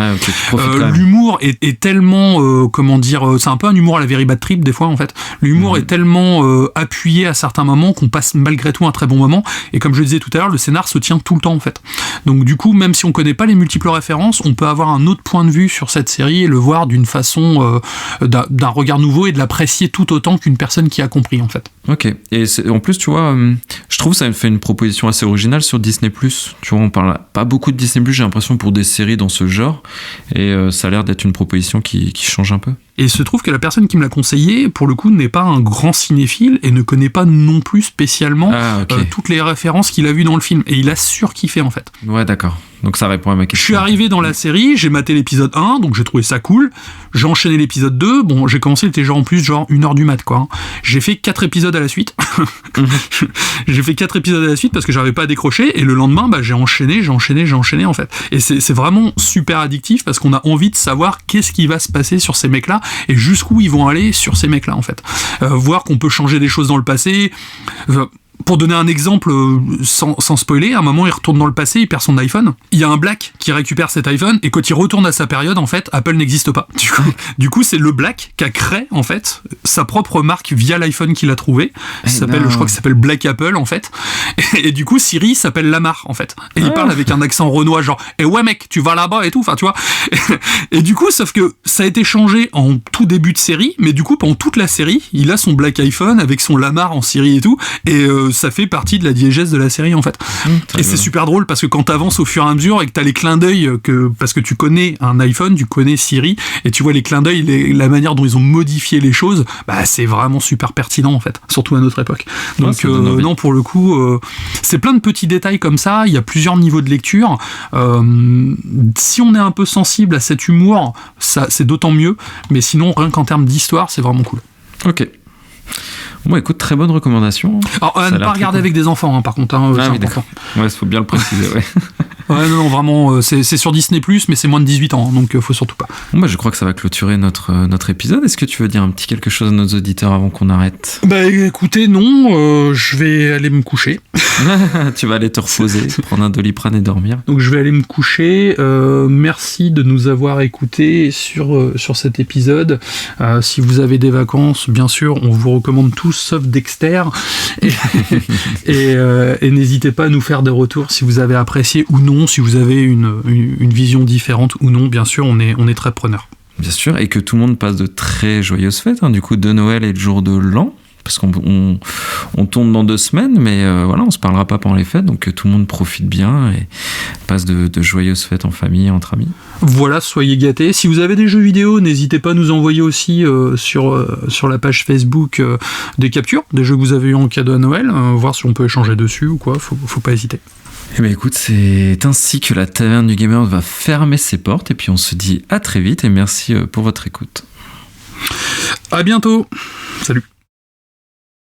L'humour est tellement comment dire, c'est un peu un humour à la Very Bad Trip des fois en fait. L'humour est tellement appuyé à certains moments qu'on passe malgré tout un très bon moment, et comme je le disais tout à l'heure, le scénar se tient tout le temps en fait, donc du coup même si on connaît pas les multiples références, on peut avoir un autre point de vue sur cette série et le voir d'une façon d'un regard nouveau et de l'apprécier tout autant qu'une personne qui a compris en fait.
Ok, et en plus tu vois, je trouve ça fait une proposition assez originale sur Disney+. Tu vois, on parle pas beaucoup de Disney+, j'ai l'impression, pour des séries dans ce genre, et ça a l'air d'être une proposition qui change un peu.
Et il se trouve que la personne qui me l'a conseillé, pour le coup, n'est pas un grand cinéphile et ne connaît pas non plus spécialement toutes les références qu'il a vues dans le film. Et il a surkiffé en fait.
Ouais, d'accord. Donc ça répond à ma question.
Je suis arrivé dans la série, j'ai maté l'épisode 1, donc j'ai trouvé ça cool. J'ai enchaîné l'épisode 2, bon, j'ai commencé, il était genre en plus genre 1h du mat, quoi. J'ai fait 4 épisodes à la suite. J'ai fait 4 épisodes à la suite parce que j'arrivais pas à décrocher, et le lendemain, j'ai enchaîné en fait. Et c'est vraiment super addictif parce qu'on a envie de savoir qu'est-ce qui va se passer sur ces mecs-là et jusqu'où ils vont aller sur ces mecs-là, en fait. Voir qu'on peut changer des choses dans le passé. Pour donner un exemple, sans spoiler, à un moment il retourne dans le passé, il perd son iPhone. Il y a un Black qui récupère cet iPhone, et quand il retourne à sa période, en fait, Apple n'existe pas. Du coup, c'est le Black qui a créé, en fait, sa propre marque via l'iPhone qu'il a trouvé. Je crois que ça s'appelle Black Apple, en fait. Et du coup, Siri s'appelle Lamar, en fait. Et il parle avec un accent renois, genre, ouais mec, tu vas là-bas et tout, enfin, tu vois. Et du coup, sauf que ça a été changé en tout début de série, mais du coup, pendant toute la série, il a son Black iPhone avec son Lamar en Siri et tout, et ça fait partie de la diégèse de la série en fait. Et c'est super drôle parce que quand t'avances au fur et à mesure et que t'as les clins d'œil, parce que tu connais un iPhone, tu connais Siri, et tu vois les clins d'œil, la manière dont ils ont modifié les choses, c'est vraiment super pertinent en fait, surtout à notre époque. Donc non, pour le coup, c'est plein de petits détails comme ça, il y a plusieurs niveaux de lecture. Si on est un peu sensible à cet humour, ça, c'est d'autant mieux, mais sinon, rien qu'en termes d'histoire, c'est vraiment cool.
Ok. Bon, écoute, très bonne recommandation.
Alors, ne pas regarder avec des enfants, par contre.
Oui, d'accord. Ouais, il faut bien le préciser, ouais.
Ouais, non, vraiment, c'est sur Disney+, mais c'est moins de 18 ans, donc faut surtout pas.
Bon, bah, je crois que ça va clôturer notre épisode. Est-ce que tu veux dire un petit quelque chose à nos auditeurs avant qu'on arrête?
Bah écoutez, non, je vais aller me coucher.
Tu vas aller te reposer, prendre un Doliprane et dormir.
Donc je vais aller me coucher. Merci de nous avoir écoutés sur cet épisode. Si vous avez des vacances, bien sûr, on vous recommande tous, sauf Dexter. Et n'hésitez pas à nous faire des retours si vous avez apprécié ou non, si vous avez une vision différente ou non. Bien sûr, on est très preneurs.
Bien sûr, et que tout le monde passe de très joyeuses fêtes, du coup, de Noël et le jour de l'an. Parce qu'on tourne dans 2 semaines, mais voilà, on se parlera pas pendant les fêtes, donc que tout le monde profite bien et passe de joyeuses fêtes en famille, entre amis.
Voilà, soyez gâtés. Si vous avez des jeux vidéo, n'hésitez pas à nous envoyer aussi sur la page Facebook des captures, des jeux que vous avez eu en cadeau à Noël, voir si on peut échanger dessus ou quoi, faut pas hésiter.
Eh bien écoute, c'est ainsi que la Taverne du Gamer va fermer ses portes, et puis on se dit à très vite, et merci pour votre écoute.
À bientôt. Salut.